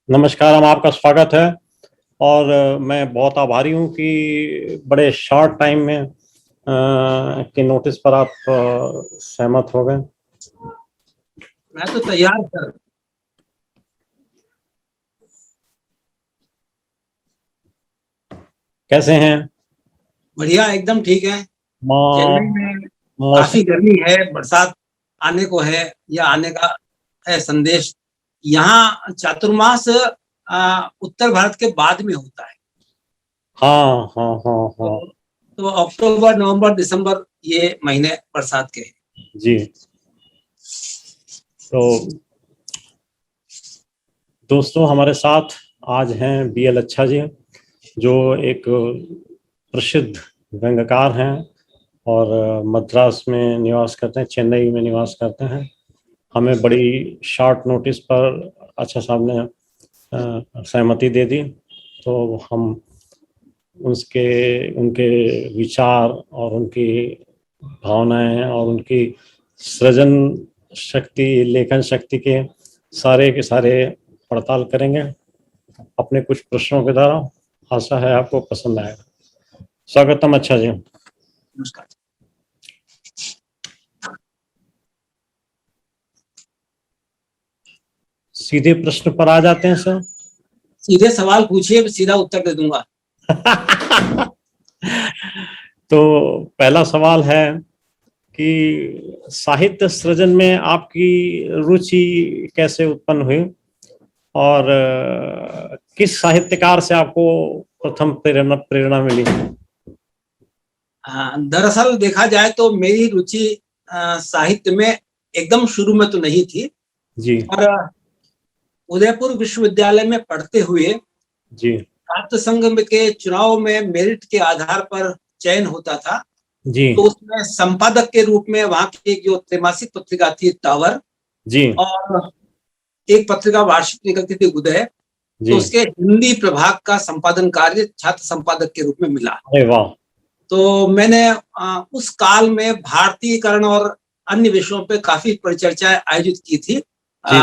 नमस्कार, हम आपका स्वागत है। और मैं बहुत आभारी हूँ कि बड़े शॉर्ट टाइम में के नोटिस पर आप सहमत हो गए। मैं तो तैयार सर। कैसे हैं? बढ़िया, एकदम ठीक है। चेन्नई मौ- में मौसम। काफी गर्मी है, बरसात आने को है या आने का है संदेश। यहाँ चातुर्मास उत्तर भारत के बाद में होता है। हाँ हाँ हाँ हाँ। तो, तो अक्टूबर नवंबर दिसंबर ये महीने बरसात के हैं। जी। तो दोस्तों, हमारे साथ आज हैं BL अच्छा जी, जो एक प्रसिद्ध व्यंग्यकार हैं और मद्रास में निवास करते हैं, चेन्नई में निवास करते हैं। हमें बड़ी शॉर्ट नोटिस पर अच्छा साहब ने सहमति दे दी, तो हम उसके उनके विचार और उनकी भावनाएं और उनकी सृजन शक्ति, लेखन शक्ति के सारे पड़ताल करेंगे अपने कुछ प्रश्नों के द्वारा। आशा है आपको पसंद आएगा। स्वागतम अच्छा जी। नमस्कार। सीधे प्रश्न पर आ जाते हैं सर। सीधे सवाल पूछिए, सीधा उत्तर दे दूंगा। तो पहला सवाल है कि साहित्य सृजन में आपकी रुचि कैसे उत्पन्न हुई और किस साहित्यकार से आपको प्रथम प्रेरणा मिली? दरअसल देखा जाए तो मेरी रुचि साहित्य में एकदम शुरू में तो नहीं थी। जी और उदयपुर विश्वविद्यालय में पढ़ते हुए जी छात्र संघ के चुनाव में मेरिट के आधार पर चयन होता था। जी तो उसमें संपादक के रूप में वहां की एक जो त्रैमासिक पत्रिका थी टावर, जी और एक पत्रिका वार्षिक निकलती थी उदय, तो जी। उसके हिंदी प्रभाग का संपादन कार्य छात्र संपादक के रूप में मिला। अरे वाह। तो मैंने उस काल में भारतीयकरण और अन्य विषयों पे काफी परिचर्चाएं आयोजित की थी। जी।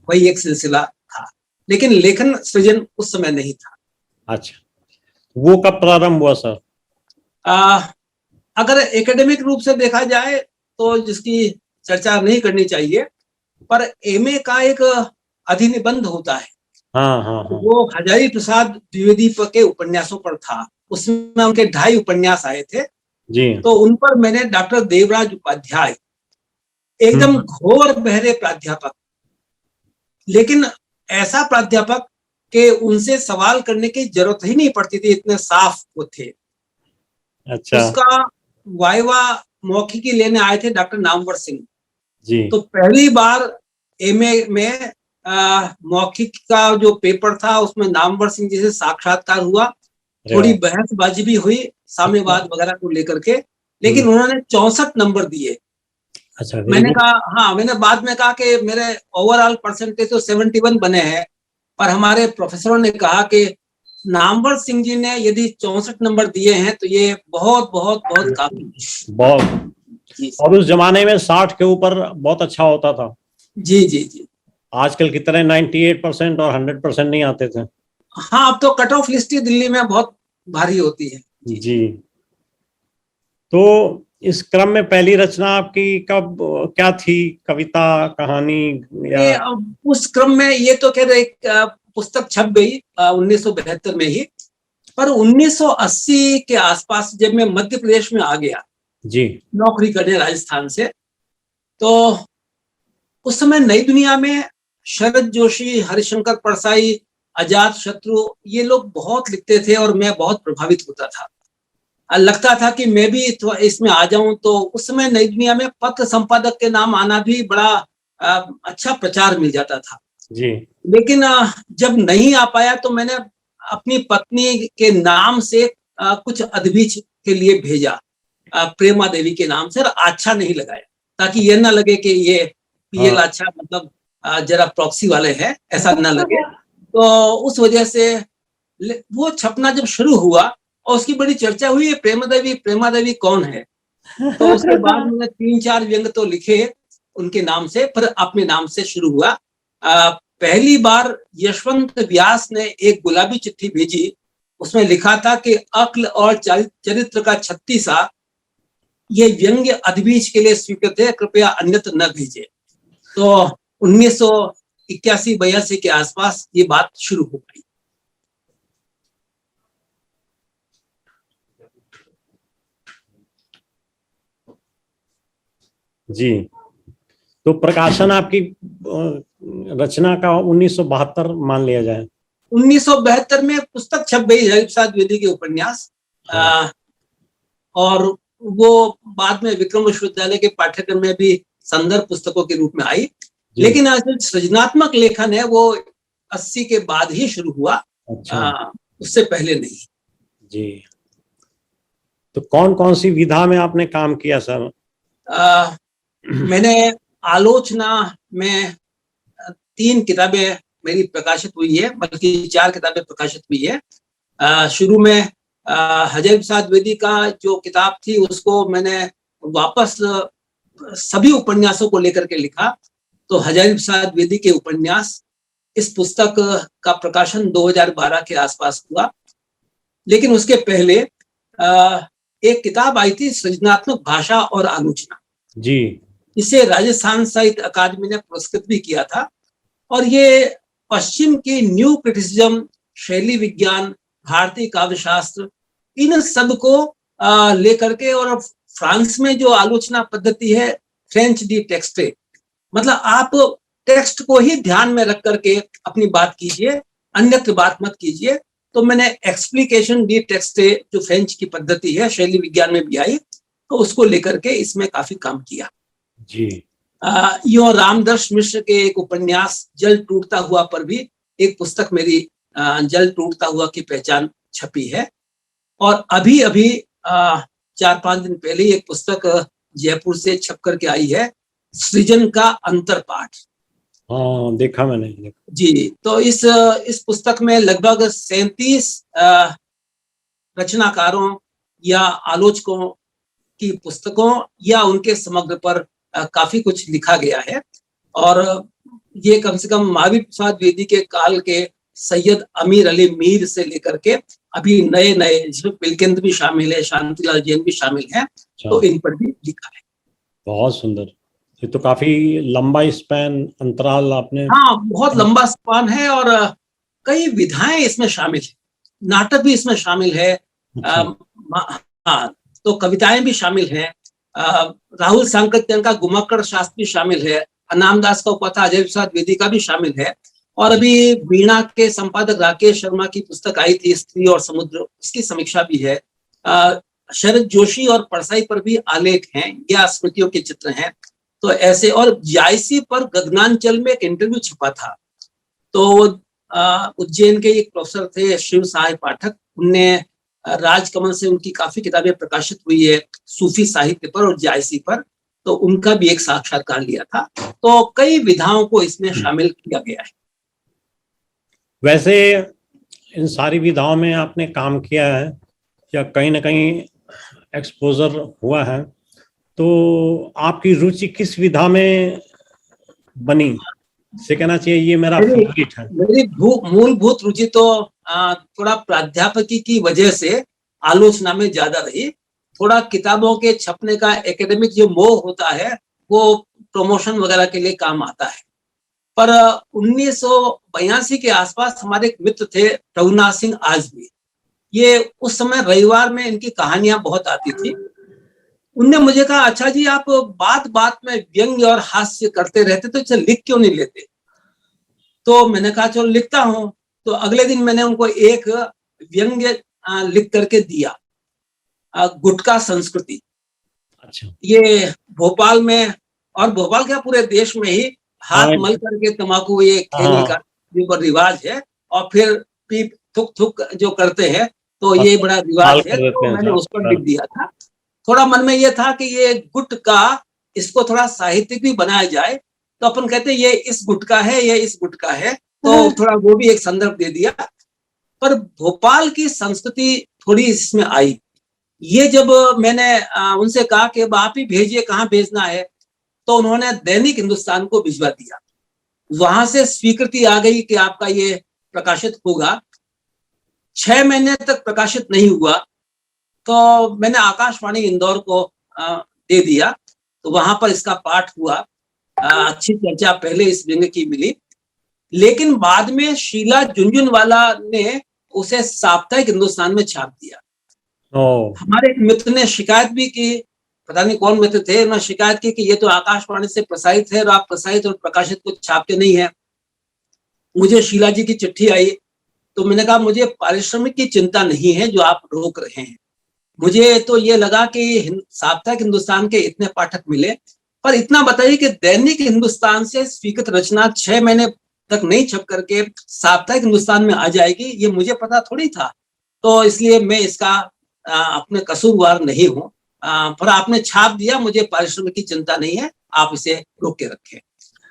वही एक सिलसिला था, लेकिन लेखन सृजन उस समय नहीं था। अच्छा, वो कब प्रारंभ हुआ सर? आ, अगर एकेडमिक रूप से देखा जाए तो जिसकी चर्चा नहीं करनी चाहिए, पर एमए का एक अधिनिबंध होता है। हाँ हाँ हाँ। वो हजारी प्रसाद द्विवेदी के उपन्यासों पर था। उसमें उनके 2.5 उपन्यास आए थे। जी। तो उन पर मैंने डॉक्टर देवराज उपाध्याय, एकदम हम्म। घोर बहरे प्राध्यापक, लेकिन ऐसा प्राध्यापक के उनसे सवाल करने की जरूरत ही नहीं पड़ती थी, इतने साफ वो थे। अच्छा। उसका वाइवा मौखिकी लेने आए थे डॉक्टर नामवर सिंह। जी तो पहली बार एमए में मौखिक का जो पेपर था उसमें नामवर सिंह जी से साक्षात्कार हुआ। अरे थोड़ी वाह। बहसबाजी भी हुई अच्छा। साम्यवाद वगैरह को लेकर के, लेकिन उन्होंने 64 नंबर दिए। अच्छा, वेरी मैंने गुड। कहा, हाँ, मैंने बाद में कहा कि मेरे ओवरऑल परसेंटेज तो 71 बने हैं, पर हमारे प्रोफेसरों ने कहा कि नामवर सिंह जी ने यदि 64 नंबर दिए हैं तो ये बहुत बहुत बहुत काफी है। बहुत। जी और उस जमाने में 60 के ऊपर बहुत अच्छा होता था। जी जी जी। आजकल की तरह 98% और 100% नहीं आते थे। हाँ, अब तो कट ऑफ लिस्ट ही दिल्ली में बहुत भारी होती है। जी। जी। तो इस क्रम में पहली रचना आपकी कब क्या थी? कविता, कहानी या? ये उस क्रम में ये तो कह रहे एक पुस्तक छप गई 1972 में ही, पर 1980 के आसपास जब मैं मध्य प्रदेश में आ गया जी नौकरी करने राजस्थान से, तो उस समय नई दुनिया में शरद जोशी, हरिशंकर परसाई, अजात शत्रु, ये लोग बहुत लिखते थे और मैं बहुत प्रभावित होता था। लगता था कि मैं भी इसमें आ जाऊं। तो उस समय नई दुनिया में पत्र संपादक के नाम आना भी बड़ा अच्छा प्रचार मिल जाता था। जी। लेकिन जब नहीं आ पाया तो मैंने अपनी पत्नी के नाम से कुछ अदबीज के लिए भेजा, प्रेमा देवी के नाम से, और अच्छा नहीं लगाया, ताकि ये ना लगे कि ये पीएल हाँ। अच्छा, मतलब जरा प्रॉक्सी वाले हैं, ऐसा ना लगे। तो उस वजह से वो छपना जब शुरू हुआ और उसकी बड़ी चर्चा हुई, है प्रेमा देवी कौन है। तो उसके बाद मैंने 3-4 व्यंग तो लिखे उनके नाम से, पर अपने नाम से शुरू हुआ। पहली बार यशवंत व्यास ने एक गुलाबी चिट्ठी भेजी, उसमें लिखा था कि अक्ल और चरित्र का 36 ये व्यंग्य अधबीज के लिए स्वीकृत है, कृपया अन्यत्र न भेजे। तो 1981-82 के आसपास ये बात शुरू हो गई। जी, तो प्रकाशन आपकी रचना का 1972 मान लिया जाए। 1972 में पुस्तक छप गई हजारी प्रसाद द्विवेदी के उपन्यास। हाँ। और वो बाद में विक्रम विश्वविद्यालय के पाठ्यक्रम में भी संदर्भ पुस्तकों के रूप में आई। लेकिन सृजनात्मक लेखन है वो 80 के बाद ही शुरू हुआ। अच्छा। उससे पहले नहीं। जी, तो कौन कौन सी विधा में आपने काम किया सर? मैंने आलोचना में 3 किताबें मेरी प्रकाशित हुई है, बल्कि 4 किताबें प्रकाशित हुई है। शुरू में हजारी प्रसाद द्विवेदी का जो किताब थी उसको मैंने वापस सभी उपन्यासों को लेकर के लिखा। तो हजारी प्रसाद द्विवेदी के उपन्यास, इस पुस्तक का प्रकाशन 2012 के आसपास हुआ। लेकिन उसके पहले एक किताब आई थी, सृजनात्मक भाषा और आलोचना। जी, इसे राजस्थान साहित्य अकादमी ने पुरस्कृत भी किया था। और ये पश्चिम की न्यू क्रिटिसिज्म, शैली विज्ञान, भारतीय काव्य शास्त्र, इन सब को लेकर के, और फ्रांस में जो आलोचना पद्धति है फ्रेंच डी टेक्स्टे, मतलब आप टेक्स्ट को ही ध्यान में रख करके अपनी बात कीजिए, अन्यत्र बात मत कीजिए। तो मैंने एक्सप्लिकेशन डी टेक्स्टे जो फ्रेंच की पद्धति है, शैली विज्ञान में भी आई, तो उसको लेकर के इसमें काफी काम किया। जी, यो रामदर्श मिश्र के एक उपन्यास जल टूटता हुआ पर भी एक पुस्तक मेरी जल टूटता हुआ की पहचान छपी है। और अभी 4-5 दिन पहले एक पुस्तक जयपुर से छप करके आई है, सृजन का अंतरपाठ। हाँ, देखा मैंने। जी, तो इस पुस्तक में लगभग 37 रचनाकारों या आलोचकों की पुस्तकों या उनके समग्र पर काफी कुछ लिखा गया है। और ये कम से कम महावीर प्रसाद द्विवेदी के काल के सैयद अमीर अली मीर से लेकर के अभी नए जिसमें पिलकिंद भी शामिल है, शांतिलाल जैन भी शामिल है, तो इन पर भी लिखा है। बहुत सुंदर। ये तो काफी लंबा स्पैन, अंतराल आपने। हाँ, बहुत लंबा स्पान है और कई विधाएं इसमें शामिल है, नाटक भी इसमें शामिल है। हाँ, तो कविताएं भी शामिल हैं। राहुल सांकृत्यायन का गुमक्कड़ शास्त्र भी शामिल है, अनामदास का उपकथा हजारी प्रसाद द्विवेदी का भी शामिल है। और अभी वीणा के संपादक राकेश शर्मा की पुस्तक आई थी, स्त्री और समुद्र, उसकी समीक्षा भी है। शरद जोशी और परसाई पर भी आलेख हैं या स्मृतियों के चित्र हैं। तो ऐसे, और जायसी पर गगनांचल में एक इंटरव्यू छपा था। तो उज्जैन के एक प्रोफेसर थे शिव सहाय पाठक, उनने राजकमल से उनकी काफी किताबें प्रकाशित हुई है सूफी साहित्य पर और जायसी पर, तो उनका भी एक साक्षात्कार लिया था। तो कई विधाओं को इसमें शामिल किया गया है। वैसे इन सारी विधाओं में आपने काम किया है या कहीं ना कहीं एक्सपोजर हुआ है, तो आपकी रुचि किस विधा में बनी से कहना चाहिए ये मेरा फेवरेट है? मेरी मूलभूत रुचि तो थोड़ा प्राध्यापकी की वजह से आलोचना में ज्यादा रही। थोड़ा किताबों के छपने का एकेडमिक जो मोह होता है वो प्रमोशन वगैरह के लिए काम आता है। पर 1982 के आसपास हमारे एक मित्र थे रघुनाथ सिंह आजमी, ये उस समय रविवार में इनकी कहानियां बहुत आती थी। उनने मुझे कहा, अच्छा जी आप बात बात में व्यंग्य और हास्य करते रहते, तो इसे लिख क्यों नहीं लेते? तो मैंने कहा चलो लिखता हूँ। तो अगले दिन मैंने उनको एक व्यंग्य लिख करके दिया, गुटखा संस्कृति। अच्छा। ये भोपाल में, और भोपाल क्या पूरे देश में ही हाथ मल करके तंबाकू ये खेलने का जो रिवाज है, और फिर पीप थुक थुक जो करते हैं, तो ये बड़ा रिवाज है। तो मैंने उस पर लिख दिया था। थोड़ा मन में ये था कि ये गुटखा, इसको थोड़ा साहित्यिक भी बनाया जाए। तो अपन कहते ये इस गुटखा है, ये इस गुटखा है, तो थोड़ा वो भी एक संदर्भ दे दिया। पर भोपाल की संस्कृति थोड़ी इसमें आई। ये जब मैंने उनसे कहा कि अब आप ही भेजिए, कहाँ भेजना है, तो उन्होंने दैनिक हिंदुस्तान को भिजवा दिया। वहां से स्वीकृति आ गई कि आपका ये प्रकाशित होगा। 6 महीने तक प्रकाशित नहीं हुआ, तो मैंने आकाशवाणी इंदौर को दे दिया, तो वहां पर इसका पाठ हुआ। अच्छी चर्चा पहले इस व्यंग्य की मिली, लेकिन बाद में शीला झुनझुनवाला ने उसे साप्ताहिक हिंदुस्तान में छाप दिया। हमारे एक मित्र ने शिकायत भी की, पता नहीं कौन मित्र थे, उन्होंने शिकायत की कि ये तो आकाशवाणी से प्रसारित है और आप प्रसारित और प्रकाशित को छापते नहीं है। मुझे शीला जी की चिट्ठी आई, तो मैंने कहा मुझे पारिश्रमिक की चिंता नहीं है जो आप रोक रहे हैं। मुझे तो ये लगा कि साप्ताहिक हिंदुस्तान के इतने पाठक मिले, पर इतना बताइए कि दैनिक हिंदुस्तान से स्वीकृत रचना 6 महीने तक नहीं छप करके साप्ताहिक हिंदुस्तान में आ जाएगी, ये मुझे पता थोड़ी था। तो इसलिए मैं इसका अपने कसूरवार नहीं हूँ, पर आपने छाप दिया, मुझे पारिश्रमिक की चिंता नहीं है, आप इसे रोक के रखें।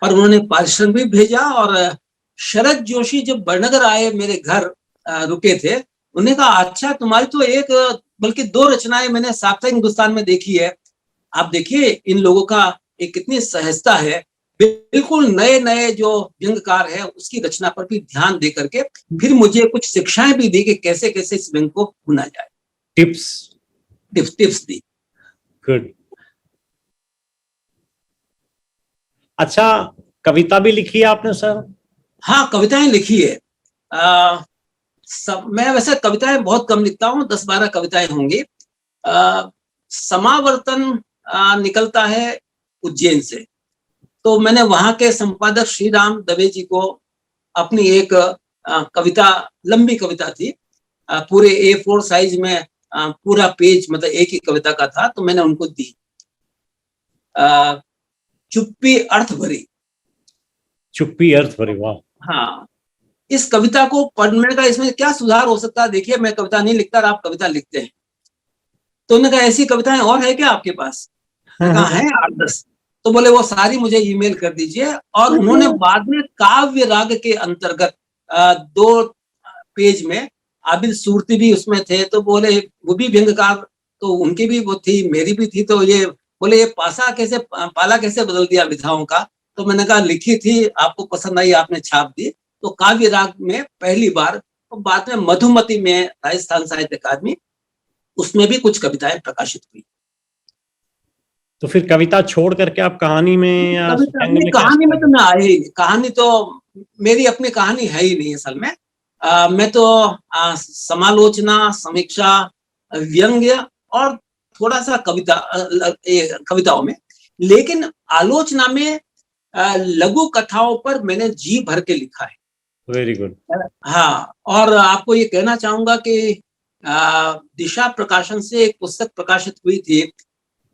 और उन्होंने पारिश्रमिक भेजा। और शरद जोशी जब बड़नगर आए, मेरे घर रुके थे, उन्होंने कहा अच्छा तुम्हारी तो एक बल्कि 2 रचनाएं मैंने साप्ताहिक हिंदुस्तान में देखी है। आप देखिए इन लोगों का एक कितनी सहजता है, बिल्कुल नए नए जो व्यंग्यकार है उसकी रचना पर भी ध्यान दे करके फिर मुझे कुछ शिक्षाएं भी दी कि कैसे कैसे इस व्यंग्य को भुना जाए। टिप्स दी। गुड। अच्छा, कविता भी लिखी है आपने सर? हाँ, कविताएं लिखी है। मैं वैसे कविताएं बहुत कम लिखता हूँ, 10-12 कविताएं होंगी। समावर्तन निकलता है उज्जैन से, तो मैंने वहां के संपादक श्री राम दवे जी को अपनी एक कविता, लंबी कविता थी, पूरे A4 साइज में, पूरा पेज मतलब एक ही कविता का था, तो मैंने उनको दी। चुप्पी अर्थ भरी। चुप्पी अर्थ भरी, वाह। हाँ, इस कविता को पढ़ने का इसमें क्या सुधार हो सकता है? देखिए मैं कविता नहीं लिखता, आप कविता लिखते हैं, तो उन्होंने कहा ऐसी कविताएं और है क्या आपके पास? कहा है 8-10। तो बोले वो सारी मुझे ईमेल कर दीजिए। और उन्होंने बाद में काव्य राग के अंतर्गत 2 पेज में आबिद सूरती भी उसमें थे, तो बोले वो भी व्यंग्यकार, तो उनकी भी वो थी, मेरी भी थी, तो ये बोले ये पाला कैसे बदल दिया विधाओं का। तो मैंने कहा लिखी थी, आपको पसंद आई, आपने छाप दी। तो काव्य राग में पहली बार, तो बाद में मधुमती में राजस्थान साहित्य अकादमी, उसमें भी कुछ कविताएं प्रकाशित हुई। तो फिर कविता छोड़ करके आप कहानी में या कहानी में तो मैं आए ही, कहानी तो मेरी अपनी कहानी है ही नहीं असल में। मैं तो समालोचना, समीक्षा, व्यंग्य और थोड़ा सा कविताओं में, लेकिन आलोचना में लघु कथाओं पर मैंने जी भर के लिखा है। Very good. हाँ, और आपको ये कहना चाहूंगा कि दिशा प्रकाशन से एक पुस्तक प्रकाशित हुई थी,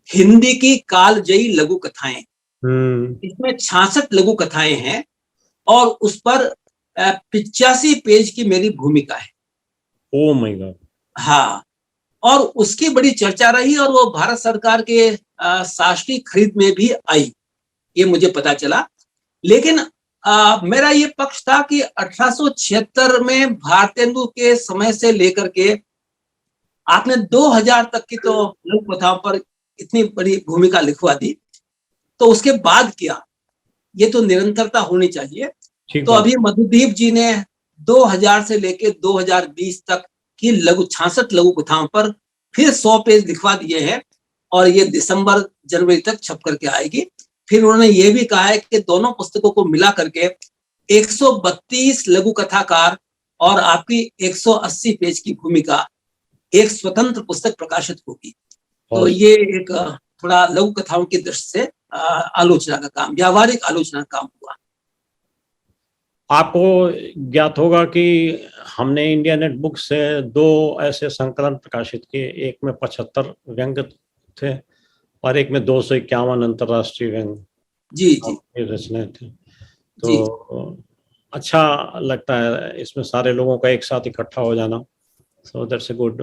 हिंदी की कालजयी लघु कथाएं। इसमें 66 लघु कथाएं हैं और उस पर 85 पेज की मेरी भूमिका है। Oh my God. हाँ, और उसकी बड़ी चर्चा रही और वो भारत सरकार के शासकीय खरीद में भी आई, ये मुझे पता चला। लेकिन मेरा ये पक्ष था कि 1876 में भारतेंदु के समय से लेकर के आपने 2000 तक की तो लघु कथाओं पर इतनी बड़ी भूमिका लिखवा दी, तो उसके बाद क्या, ये तो निरंतरता होनी चाहिए। तो अभी मधुदीप जी ने 2000 से लेकर 2020 तक की 66 लघु कथाओं पर फिर 100 पेज लिखवा दिए हैं और ये दिसंबर जनवरी तक छप करके आएगी। फिर उन्होंने ये भी कहा है कि दोनों पुस्तकों को मिला करके 132 लघु कथाकार और आपकी 180 पेज की भूमिका एक स्वतंत्र पुस्तक प्रकाशित होगी। तो ये एक थोड़ा लघु कथाओं की दृष्टि से आलोचना का काम, व्यावहारिक आलोचना का काम हुआ। आपको ज्ञात होगा कि हमने इंडिया नेट बुक से 2 ऐसे संकलन प्रकाशित किए, एक में 75 व्यंग्य थे और एक में 251 अंतरराष्ट्रीय व्यंग्य जी रचनाएं थे। तो अच्छा लगता है इसमें सारे लोगों का एक साथ इकट्ठा हो जाना। So that's a good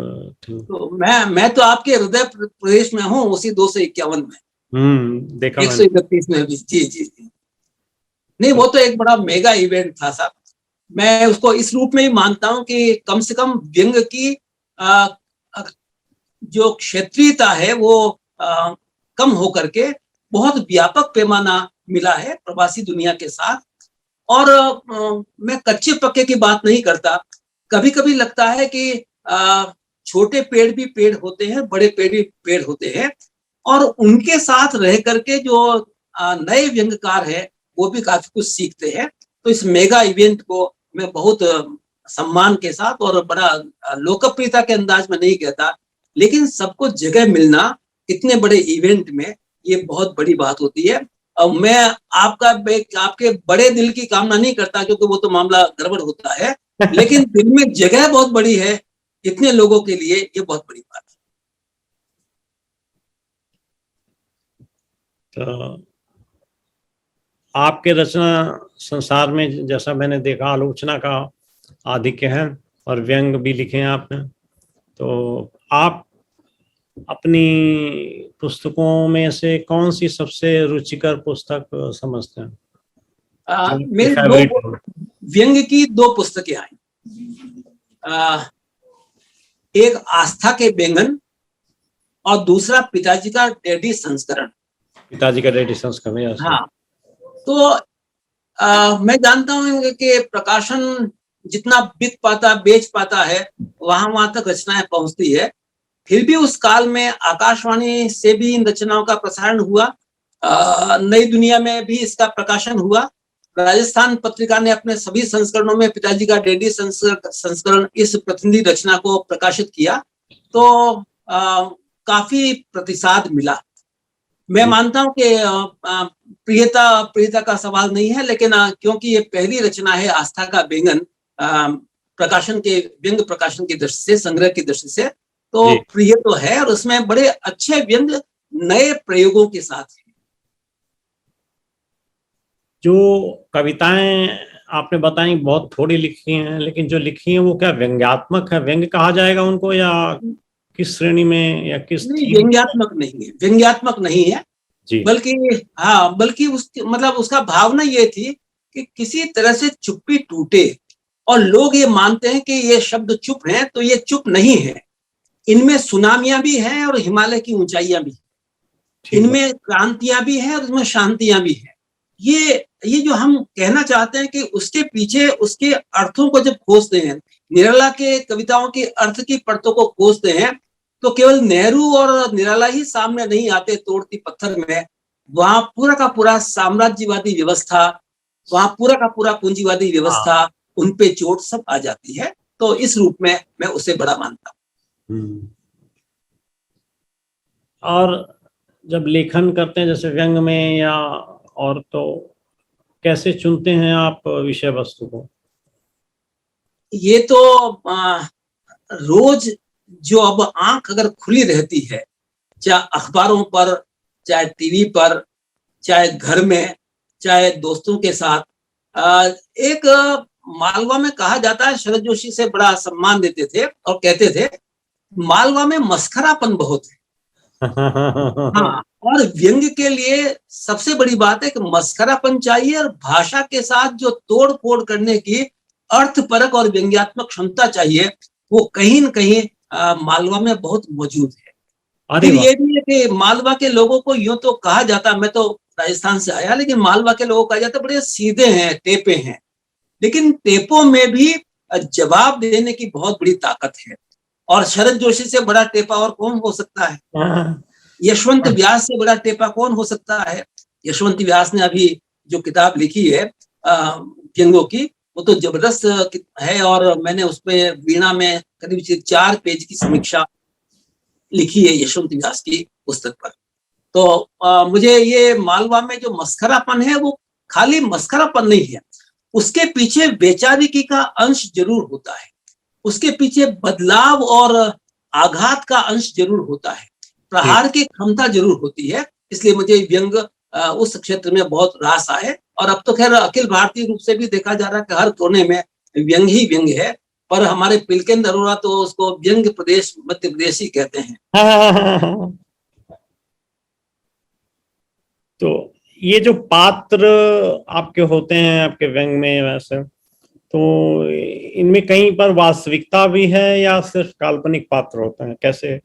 thing. तो मैं तो आपके हृदय प्रदेश में हूँ, उसी 251 में। देखा 131 में भी। जी। नहीं, वो तो एक बड़ा मेगा इवेंट था साहब। मैं उसको इस रूप में ही मानता हूँ कि कम से कम व्यंग्य की जो क्षेत्रीयता है वो कम होकर के बहुत व्यापक पैमाना मिला है प्रवासी दुनिया के साथ। और मैं कच्चे पक्के की बात नहीं करता, कभी कभी लगता है कि छोटे पेड़ भी पेड़ होते हैं, बड़े पेड़ भी पेड़ होते हैं, और उनके साथ रह करके जो नए व्यंग्यकार है वो भी काफी कुछ सीखते हैं। तो इस मेगा इवेंट को मैं बहुत सम्मान के साथ और बड़ा लोकप्रियता के अंदाज में नहीं कहता, लेकिन सबको जगह मिलना इतने बड़े इवेंट में ये बहुत बड़ी बात होती है। मैं आपके बड़े दिल की कामना नहीं करता, क्योंकि वो तो मामला गड़बड़ होता है, लेकिन दिल में जगह बहुत बड़ी है इतने लोगों के लिए, ये बहुत बड़ी बात है। तो आपके रचना संसार में, जैसा मैंने देखा, आलोचना का आधिक्य है और व्यंग भी लिखे हैं आपने। तो आप अपनी पुस्तकों में से कौन सी सबसे रुचिकर पुस्तक समझते हैं? मेरी दो व्यंग्य की दो पुस्तकें आई, एक आस्था के व्यंजन और दूसरा पिताजी का डैडी संस्करण। पिताजी का डैडी संस्करण, हाँ, तो मैं जानता हूँ कि प्रकाशन जितना बिक पाता, बेच पाता है, वहां तक रचनाएं पहुंचती है। फिर भी उस काल में आकाशवाणी से भी इन रचनाओं का प्रसारण हुआ, नई दुनिया में भी इसका प्रकाशन हुआ। राजस्थान पत्रिका ने अपने सभी संस्करणों में पिताजी का डैडी संस्करण इस प्रतिनिधि रचना को प्रकाशित किया, तो काफी प्रतिसाद मिला। मैं मानता हूं कि प्रियता का सवाल नहीं है, लेकिन क्योंकि ये पहली रचना है आस्था का व्यंजन, प्रकाशन के व्यंग प्रकाशन की दृष्टि से, संग्रह की दृष्टि से, तो प्रिय तो है, और उसमें बड़े अच्छे व्यंग नए प्रयोगों के साथ है। जो कविताएं आपने बताई बहुत थोड़ी लिखी हैं, लेकिन जो लिखी हैं वो क्या व्यंग्यात्मक है? व्यंग्य कहा जाएगा उनको, या किस श्रेणी में, या किस? नहीं, व्यंग्यात्मक नहीं है, व्यंग्यात्मक नहीं है, बल्कि मतलब उसका भावना ये थी कि किसी तरह से चुप्पी टूटे, और लोग ये मानते हैं कि ये शब्द चुप हैं, तो ये चुप नहीं है, इनमें सुनामियां भी हैं और हिमालय की ऊंचाइयां भी, इनमें क्रांतियां भी हैं और इसमें शांतियां भी हैं। ये जो हम कहना चाहते हैं कि उसके पीछे उसके अर्थों को जब खोजते हैं, निराला के कविताओं के अर्थ की परतों को खोजते हैं, तो केवल नेहरू और निराला ही सामने नहीं आते तोड़ती पत्थर में, वहां पूरा का पूरा साम्राज्यवादी व्यवस्था, वहां पूरा का पूरा पूंजीवादी व्यवस्था, उनपे चोट सब आ जाती है। तो इस रूप में मैं उसे बड़ा मानता हूँ। और जब लेखन करते हैं, जैसे व्यंग में या और, तो कैसे चुनते हैं आप विषय वस्तु को? ये तो रोज जो अब आंख अगर खुली रहती है, चाहे अखबारों पर, चाहे टीवी पर, चाहे घर में, चाहे दोस्तों के साथ, एक मालवा में कहा जाता है, शरद जोशी से बड़ा सम्मान देते थे और कहते थे, मालवा में मस्खरापन बहुत है। हाँ, और व्यंग्य के लिए सबसे बड़ी बात है कि मस्खरापन चाहिए, और भाषा के साथ जो तोड़ फोड़ करने की अर्थपरक और व्यंग्यात्मक क्षमता चाहिए, वो कहीं न कहीं मालवा में बहुत मौजूद है। फिर ये भी है कि मालवा के लोगों को यूं तो कहा जाता, मैं तो राजस्थान से आया, लेकिन मालवा के लोगों को कहा जाता बड़े सीधे हैं, टेपे हैं, लेकिन टेपों में भी जवाब देने की बहुत बड़ी ताकत है। और शरद जोशी से बड़ा टेपा और कौन हो सकता है? यशवंत व्यास से बड़ा टेपा कौन हो सकता है? यशवंत व्यास ने अभी जो किताब लिखी है व्यंग्यों की, वो तो जबरदस्त है, और मैंने उसमें वीणा में करीब 4 पेज की समीक्षा लिखी है यशवंत व्यास की पुस्तक पर। तो मुझे ये मालवा में जो मस्खरापन है, वो खाली मस्खरापन नहीं है, उसके पीछे बेचारिकी का अंश जरूर होता है, उसके पीछे बदलाव और आघात का अंश जरूर होता है, प्रहार की क्षमता जरूर होती है। इसलिए मुझे व्यंग उस क्षेत्र में बहुत रास आए, और अब तो खैर अखिल भारतीय रूप से भी देखा जा रहा है कि हर कोने में व्यंग ही व्यंग है, पर हमारे पिलकेंद्र अरोड़ा तो उसको व्यंग प्रदेश मध्य प्रदेश ही कहते हैं। तो ये जो पात्र आपके होते हैं आपके व्यंग में, वैसे तो इनमें कहीं पर वास्तविकता भी है या सिर्फ काल्पनिक पात्र होते हैं, कैसे?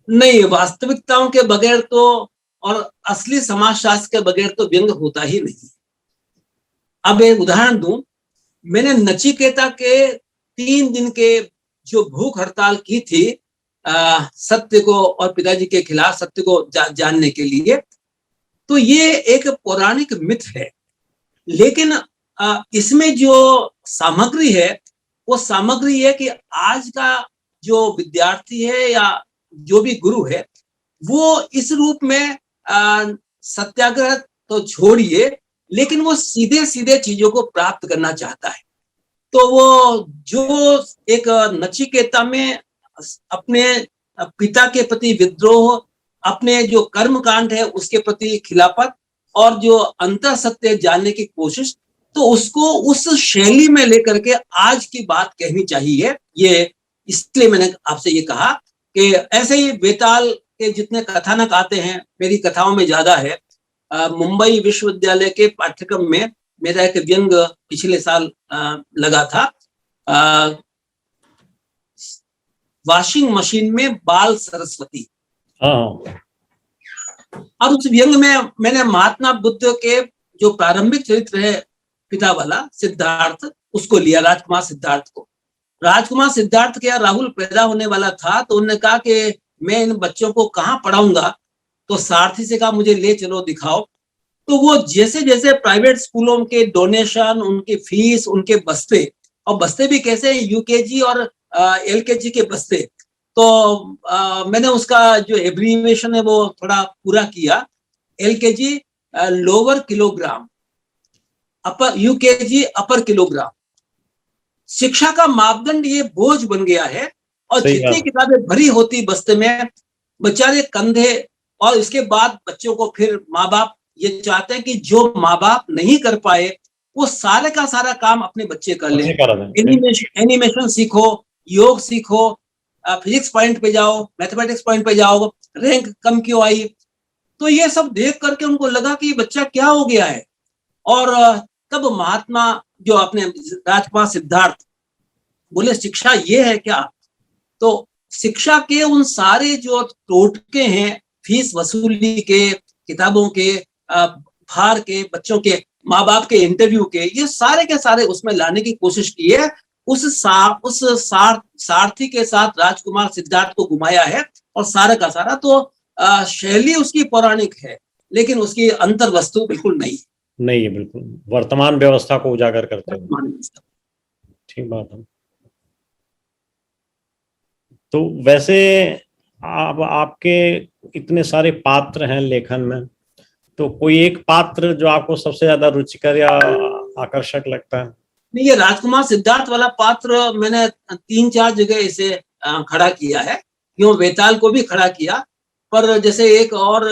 नहीं, वास्तविकताओं के बगैर तो, और असली समाजशास्त्र के बगैर तो व्यंग होता ही नहीं। अब एक उदाहरण दूं, मैंने नचिकेता के 3 दिन के जो भूख हड़ताल की थी सत्य को और पिताजी के खिलाफ सत्य को जानने के लिए, तो ये एक पौराणिक मिथ है, लेकिन इसमें जो सामग्री है वो सामग्री है कि आज का जो विद्यार्थी है या जो भी गुरु है वो इस रूप में सत्याग्रह तो छोड़िए, लेकिन वो सीधे सीधे चीजों को प्राप्त करना चाहता है। तो वो जो एक नचिकेता में अपने पिता के प्रति विद्रोह, अपने जो कर्म कांड है उसके प्रति खिलाफत और जो अंतर सत्य जानने की कोशिश, तो उसको उस शैली में लेकर के आज की बात कहनी चाहिए। ये इसलिए मैंने आपसे ये कहा कि ऐसे ही बेताल के जितने कथानक आते हैं, मेरी कथाओं में ज्यादा है। मुंबई विश्वविद्यालय के पाठ्यक्रम में मेरा एक व्यंग पिछले साल लगा था, वॉशिंग मशीन में बाल सरस्वती। और उस व्यंग में मैंने महात्मा बुद्ध के जो प्रारंभिक चरित्र है पिता वाला सिद्धार्थ, उसको लिया, राजकुमार सिद्धार्थ को। राजकुमार सिद्धार्थ के राहुल पैदा होने वाला था, तो उन्होंने कहा कि मैं इन बच्चों को कहाँ पढ़ाऊंगा, तो सारथी से कहा मुझे ले चलो दिखाओ। तो वो जैसे जैसे प्राइवेट स्कूलों के डोनेशन, उनकी फीस, उनके बस्ते, और बस्ते भी कैसे यूकेजी और एलकेजी के बस्ते, तो मैंने उसका जो एब्रीविएशन है वो थोड़ा पूरा किया। एलकेजी लोअर किलोग्राम, अपर यूकेजी अपर किलोग्राम। शिक्षा का मापदंड ये बोझ बन गया है, और जितनी किताबें भरी होती बस्ते में, बेचारे कंधे, और इसके बाद बच्चों को फिर माँ बाप ये चाहते हैं कि जो माँ बाप नहीं कर पाए वो सारे का सारा काम अपने बच्चे कर लें। एनिमेशन सीखो, योग सीखो, फिजिक्स पॉइंट पे जाओ, मैथमेटिक्स पॉइंट पे जाओ, रैंक कम क्यों आई। तो ये सब देख करके उनको लगा कि बच्चा क्या हो गया है। और तब महात्मा जो अपने राजकुमार सिद्धार्थ बोले शिक्षा ये है क्या। तो शिक्षा के उन सारे जो टोटके हैं, फीस वसूली के, किताबों के, भार के, बच्चों के माँ बाप के इंटरव्यू के, ये सारे के सारे उसमें लाने की कोशिश की है। उस सारथी के साथ राजकुमार सिद्धार्थ को घुमाया है, और सारा का सारा तो शैली उसकी पौराणिक है, लेकिन उसकी अंतर वस्तु बिल्कुल नहीं है, बिल्कुल वर्तमान व्यवस्था को उजागर करते हैं। ठीक बात है। तो वैसे अब आपके इतने सारे पात्र हैं लेखन में, तो कोई एक पात्र जो आपको सबसे ज्यादा रुचिकर या आकर्षक लगता है? नहीं, ये राजकुमार सिद्धार्थ वाला पात्र मैंने 3-4 जगह इसे खड़ा किया है, क्यों बेताल को भी खड़ा किया, पर जैसे एक और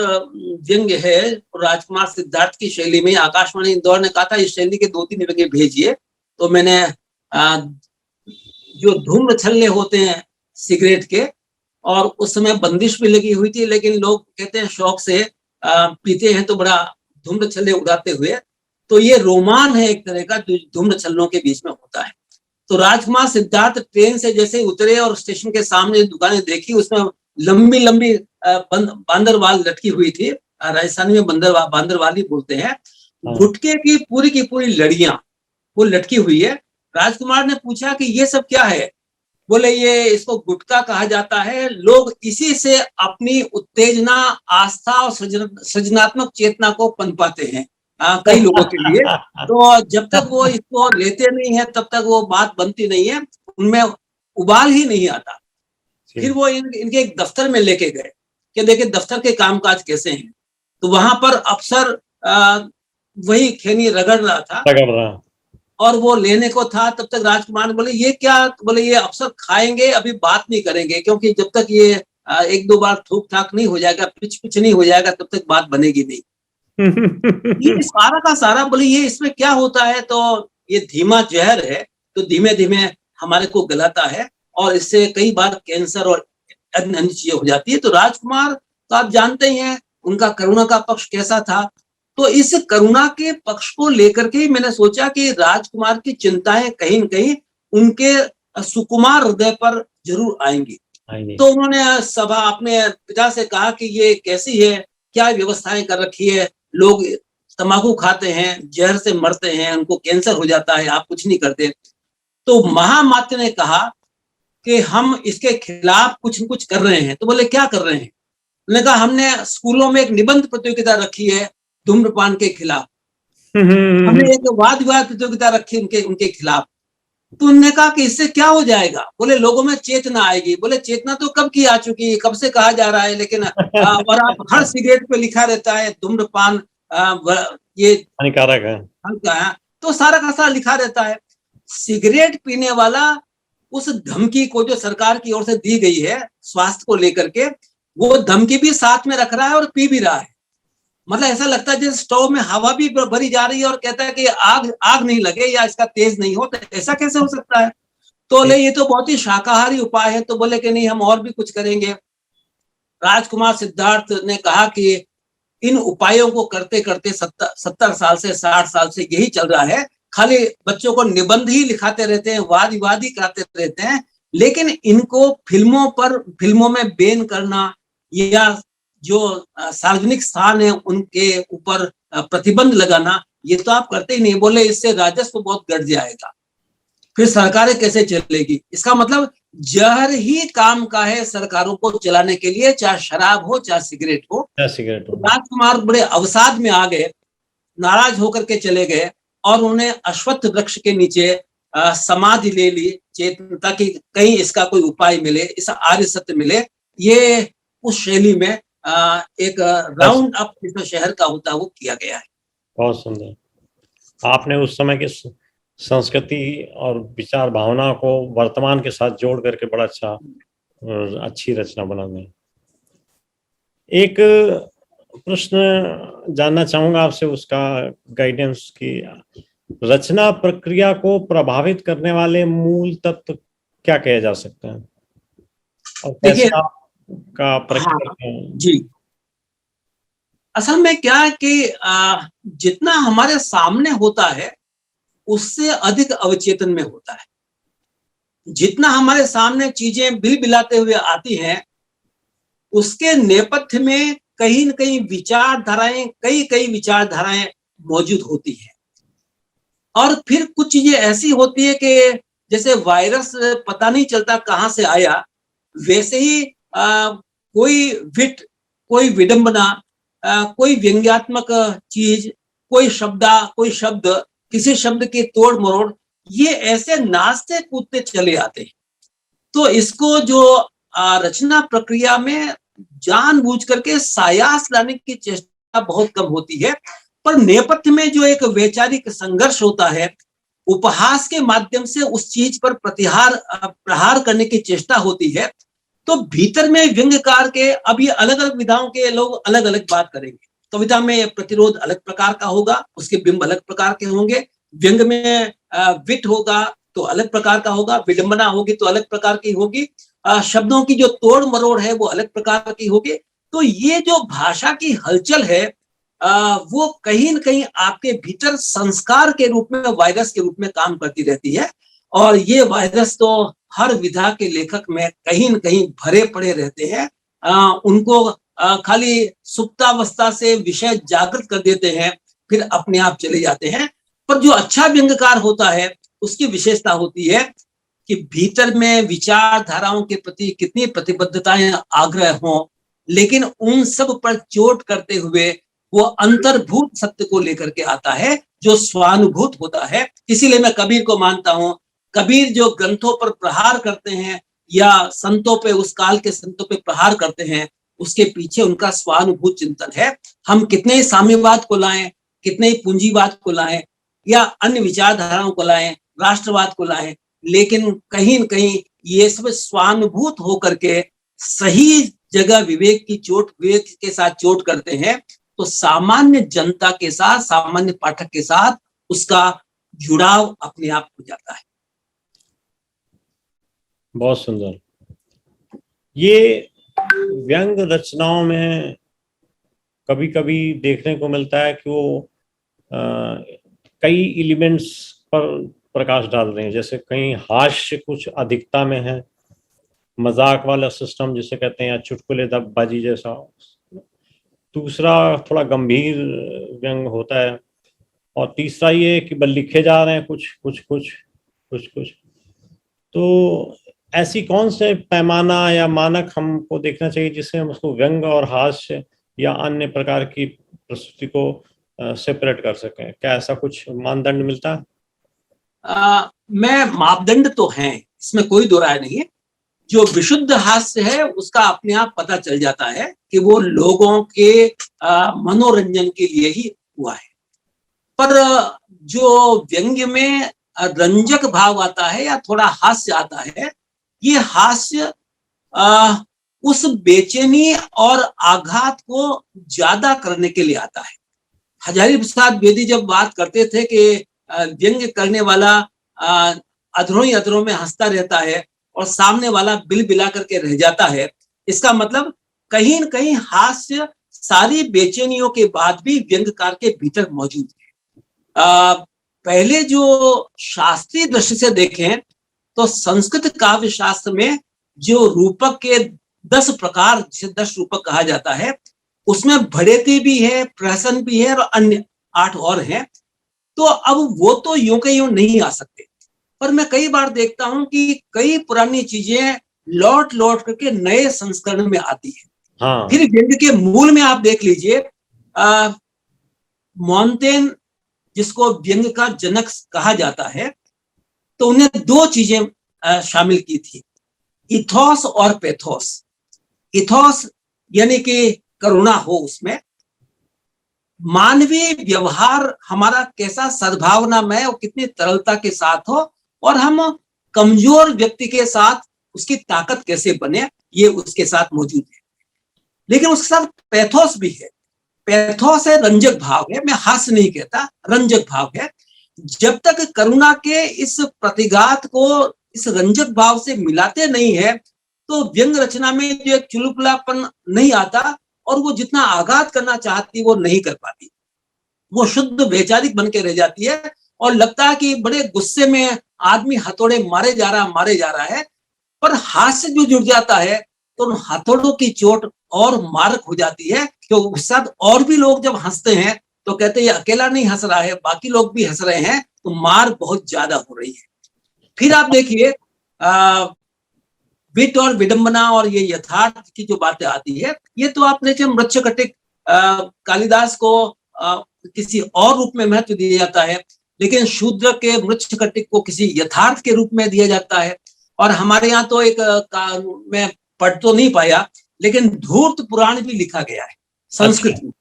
व्यंग है राजकुमार सिद्धार्थ की शैली में, आकाशवाणी इंदौर ने कहा था इस शैली के 2-3 व्यंग भेजिए, तो मैंने जो धूम्र छल्ले होते हैं सिगरेट के, और उस समय बंदिश भी लगी हुई थी, लेकिन लोग कहते हैं शौक से पीते हैं तो बड़ा धूम्र छल्ले उड़ाते हुए, तो ये रोमान है एक तरह का धूम्र छल्लों के बीच में होता है। तो राजकुमार सिद्धार्थ ट्रेन से जैसे उतरे और स्टेशन के सामने दुकानें देखी, उसमें लंबी लंबी बांदरवाल लटकी हुई थी, राजस्थानी में बांदरवाली बोलते हैं। गुटके की पूरी लड़ियां वो लटकी हुई है। राजकुमार ने पूछा कि ये सब क्या है, बोले ये इसको गुटका कहा जाता है, लोग इसी से अपनी उत्तेजना, आस्था और सृजनात्मक चेतना को पनपाते हैं कई लोगों के लिए। तो जब तक वो इसको लेते नहीं है तब तक वो बात बनती नहीं है, उनमें उबाल ही नहीं आता। फिर वो इनके एक दफ्तर में लेके गए कि देखिए दफ्तर के कामकाज कैसे हैं, तो वहां पर अफसर वही खैनी रगड़ रहा था, और वो लेने को था। तब तक राजकुमार बोले ये क्या, बोले ये अफसर खाएंगे, अभी बात नहीं करेंगे, क्योंकि जब तक ये 1-2 बार थूक ठाक नहीं हो जाएगा, पिच नहीं हो जाएगा, तब तक बात बनेगी नहीं। ये सारा का सारा, बोले ये इसमें क्या होता है, तो ये धीमा जहर है, तो धीमे धीमे हमारे को गलाता है, और इससे कई बार कैंसर और अन्य चीजें हो जाती है। तो राजकुमार तो आप जानते ही हैं उनका करुणा का पक्ष कैसा था। तो इस करुणा के पक्ष को लेकर के मैंने सोचा कि राजकुमार की चिंताएं कहीं न कहीं उनके सुकुमार हृदय पर जरूर आएंगी। तो उन्होंने सभा अपने पिता से कहा कि ये कैसी है, क्या व्यवस्थाएं कर रखी है, लोग तंबाकू खाते हैं, जहर से मरते हैं, उनको कैंसर हो जाता है, आप कुछ नहीं करते। तो महामात्र ने कहा कि हम इसके खिलाफ कुछ न कुछ कर रहे हैं। तो बोले क्या कर रहे हैं? उन्होंने कहा हमने स्कूलों में एक निबंध प्रतियोगिता रखी है धूम्रपान के खिलाफ, हमने एक वाद विवाद प्रतियोगिता रखी उनके उनके खिलाफ। तो उन्होंने कहा कि इससे क्या हो जाएगा? बोले लोगों में चेतना आएगी। बोले चेतना तो कब की आ चुकी है, कब से कहा जा रहा है, लेकिन और आप हर सिगरेट पे लिखा रहता है धूम्रपान ये हानिकारक है। तो सारा का सारा लिखा रहता है। सिगरेट पीने वाला उस धमकी को जो सरकार की ओर से दी गई है स्वास्थ्य को लेकर के, वो धमकी भी साथ में रख रहा है और पी भी रहा है। मतलब ऐसा लगता है जैसे स्टोव में हवा भी भरी जा रही है और कहता है कि आग आग नहीं लगे या इसका तेज नहीं हो। तो ऐसा कैसे हो सकता है? तो बोले ये तो बहुत ही शाकाहारी उपाय है। तो बोले कि नहीं, हम और भी कुछ करेंगे। राजकुमार सिद्धार्थ ने कहा कि इन उपायों को करते करते 70 साल से 60 साल से यही चल रहा है। खाली बच्चों को निबंध ही लिखाते रहते हैं, वाद विवाद ही कराते रहते हैं, लेकिन इनको फिल्मों में बैन करना या जो सार्वजनिक स्थान है उनके ऊपर प्रतिबंध लगाना, ये तो आप करते ही नहीं। बोले इससे राजस्व बहुत घट जाएगा, फिर सरकारें कैसे चलेगी? इसका मतलब जहर ही काम का है सरकारों को चलाने के लिए, चाहे शराब हो चाहे सिगरेट हो। राजकुमार बड़े अवसाद में आ गए, नाराज होकर के चले गए और उन्हें अश्वत्थ वृक्ष के नीचे समाधि ले ली चेतना की, कहीं इसका कोई उपाय मिले, इस आर्य सत्य मिले। ये उस शैली में एक राउंड अप जो शहर का होता है वो किया गया है। बहुत सुंदर। आपने उस समय की संस्कृति और विचार भावना को वर्तमान के साथ जोड़ करके बड़ा अच्छी रचना बना दी। एक प्रश्न जानना चाहूंगा आपसे, उसका गाइडेंस की रचना प्रक्रिया को प्रभावित करने वाले मूल तत्व क्या कहे जा सकते हैं और कैसे का प्रक्रिया? जी, असल में क्या है कि जितना हमारे सामने होता है उससे अधिक अवचेतन में होता है। जितना हमारे सामने चीजें बिलबिलाते हुए आती हैं, उसके नेपथ्य में कहीं न कहीं विचारधाराएं, कई विचारधाराएं मौजूद होती हैं। और फिर कुछ चीजें ऐसी होती है कि जैसे वायरस पता नहीं चलता कहां से आया, वैसे ही कोई विट, कोई विडंबना, कोई व्यंग्यात्मक चीज, कोई शब्द, किसी शब्द की तोड़ मरोड़, ये ऐसे नाचते कूदते चले आते हैं। तो इसको जो रचना प्रक्रिया में जानबूझ करके सायास लाने की चेष्टा बहुत कम होती है, पर नेपथ्य में जो एक वैचारिक संघर्ष होता है, उपहास के माध्यम से उस चीज पर प्रहार करने की चेष्टा होती है। तो भीतर में व्यंग्यकार के, अब ये अलग अलग विधाओं के लोग अलग अलग बात करेंगे। कविता में प्रतिरोध अलग प्रकार का होगा, उसके बिंब अलग प्रकार के होंगे। व्यंग में विट होगा तो अलग प्रकार का होगा, विडंबना होगी तो अलग प्रकार की होगी, शब्दों की जो तोड़ मरोड़ है वो अलग प्रकार की होगी। तो ये जो भाषा की हलचल है वो कहीं न कहीं आपके भीतर संस्कार के रूप में, वायरस के रूप में काम करती रहती है। और ये वायरस तो हर विधा के लेखक में कहीं न कहीं भरे पड़े रहते हैं। उनको खाली सुप्तावस्था से विषय जागृत कर देते हैं, फिर अपने आप चले जाते हैं। पर जो अच्छा व्यंग्यकार होता है उसकी विशेषता होती है कि भीतर में विचारधाराओं के प्रति कितनी प्रतिबद्धताएं, आग्रह हों, लेकिन उन सब पर चोट करते हुए वो अंतर्भूत सत्य को लेकर के आता है जो स्वानुभूत होता है। इसीलिए मैं कबीर को मानता हूं। कबीर जो ग्रंथों पर प्रहार करते हैं या संतों पे, उस काल के संतों पे प्रहार करते हैं, उसके पीछे उनका स्वानुभूत चिंतन है। हम कितने ही साम्यवाद को लाएं, कितने ही पूंजीवाद को लाएं या अन्य विचारधाराओं को लाएं, राष्ट्रवाद को लाएं, लेकिन कहीं न कहीं ये सब स्वानुभूत होकर के सही जगह विवेक के साथ चोट करते हैं। तो सामान्य जनता के साथ, सामान्य पाठक के साथ उसका जुड़ाव अपने आप हो जाता है। बहुत सुंदर। ये व्यंग रचनाओं में कभी कभी देखने को मिलता है कि वो कई एलिमेंट्स पर प्रकाश डाल रहे हैं। जैसे कहीं हास्य कुछ अधिकता में है, मजाक वाला सिस्टम जिसे कहते हैं, या चुटकुलेबाजी जैसा, दूसरा थोड़ा गंभीर व्यंग होता है, और तीसरा ये कि बस लिखे जा रहे हैं कुछ कुछ कुछ कुछ कुछ। तो ऐसी कौन से पैमाना या मानक हमको देखना चाहिए जिससे हम उसको व्यंग और हास्य या अन्य प्रकार की प्रस्तुति को सेपरेट कर सकें? क्या ऐसा कुछ मानदंड मिलता है? मैं मापदंड तो हैं, इसमें कोई दो राय नहीं है। जो विशुद्ध हास्य है उसका अपने आप पता चल जाता है कि वो लोगों के मनोरंजन के लिए ही हुआ है। पर जो व्यंग्य में रंजक भाव आता है या थोड़ा हास्य आता है, ये हास्य उस बेचैनी और आघात को ज्यादा करने के लिए आता है। हजारी प्रसाद द्विवेदी जब बात करते थे कि व्यंग्य करने वाला अधरों ही अधरों में हंसता रहता है और सामने वाला बिल बिला करके रह जाता है, इसका मतलब कहीं न कहीं हास्य सारी बेचैनियों के बाद भी व्यंग्यकार के भीतर मौजूद है। पहले जो शास्त्रीय दृष्टि से देखें तो संस्कृत काव्य शास्त्र में जो रूपक के 10 प्रकार, जिसे 10 रूपक कहा जाता है, उसमें भड़ेती भी है, प्रहसन भी है और अन्य 8 और हैं। तो अब वो तो यूं के यूं नहीं आ सकते, पर मैं कई बार देखता हूं कि कई पुरानी चीजें लौट लौट करके नए संस्करण में आती है। हाँ। फिर व्यंग्य के मूल में आप देख लीजिए, मोंटेन जिसको व्यंग्य का जनक कहा जाता है, तो उन्हें 2 चीजें शामिल की थी, इथोस और पैथोस। इथोस यानी कि करुणा हो, उसमें मानवीय व्यवहार हमारा कैसा सद्भावनामय और कितनी तरलता के साथ हो, और हम कमजोर व्यक्ति के साथ उसकी ताकत कैसे बने, ये उसके साथ मौजूद है। लेकिन उसके साथ पैथोस भी है। पैथोस है रंजक भाव है, मैं हास्य नहीं कहता, रंजक भाव है। जब तक करुणा के इस प्रतिघात को इस रंजक भाव से मिलाते नहीं है, तो व्यंग रचना में जो एक चुलबुलापन नहीं आता, और वो जितना आघात करना चाहती वो नहीं कर पाती। वो शुद्ध वैचारिक बन के रह जाती है और लगता है कि बड़े गुस्से में आदमी हथौड़े मारे जा रहा है। पर हास्य जो जुड़ जाता है तो उन हथौड़ों की चोट और मारक हो जाती है, क्योंकि उसके साथ और भी लोग जब हंसते हैं तो कहते हैं ये अकेला नहीं हंस रहा है, बाकी लोग भी हंस रहे हैं, तो मार बहुत ज्यादा हो रही है। फिर आप देखिए विट और विडंबना और ये यथार्थ की जो बातें आती है, ये तो आपने जो मृच्छकटिक कालिदास को किसी और रूप में महत्व दिया जाता है, लेकिन शूद्र के मृच्छकटिक को किसी यथार्थ के रूप में दिया जाता है। और हमारे यहाँ तो एक मैं पढ़ तो नहीं पाया, लेकिन धूर्त पुराण भी लिखा गया है संस्कृत में।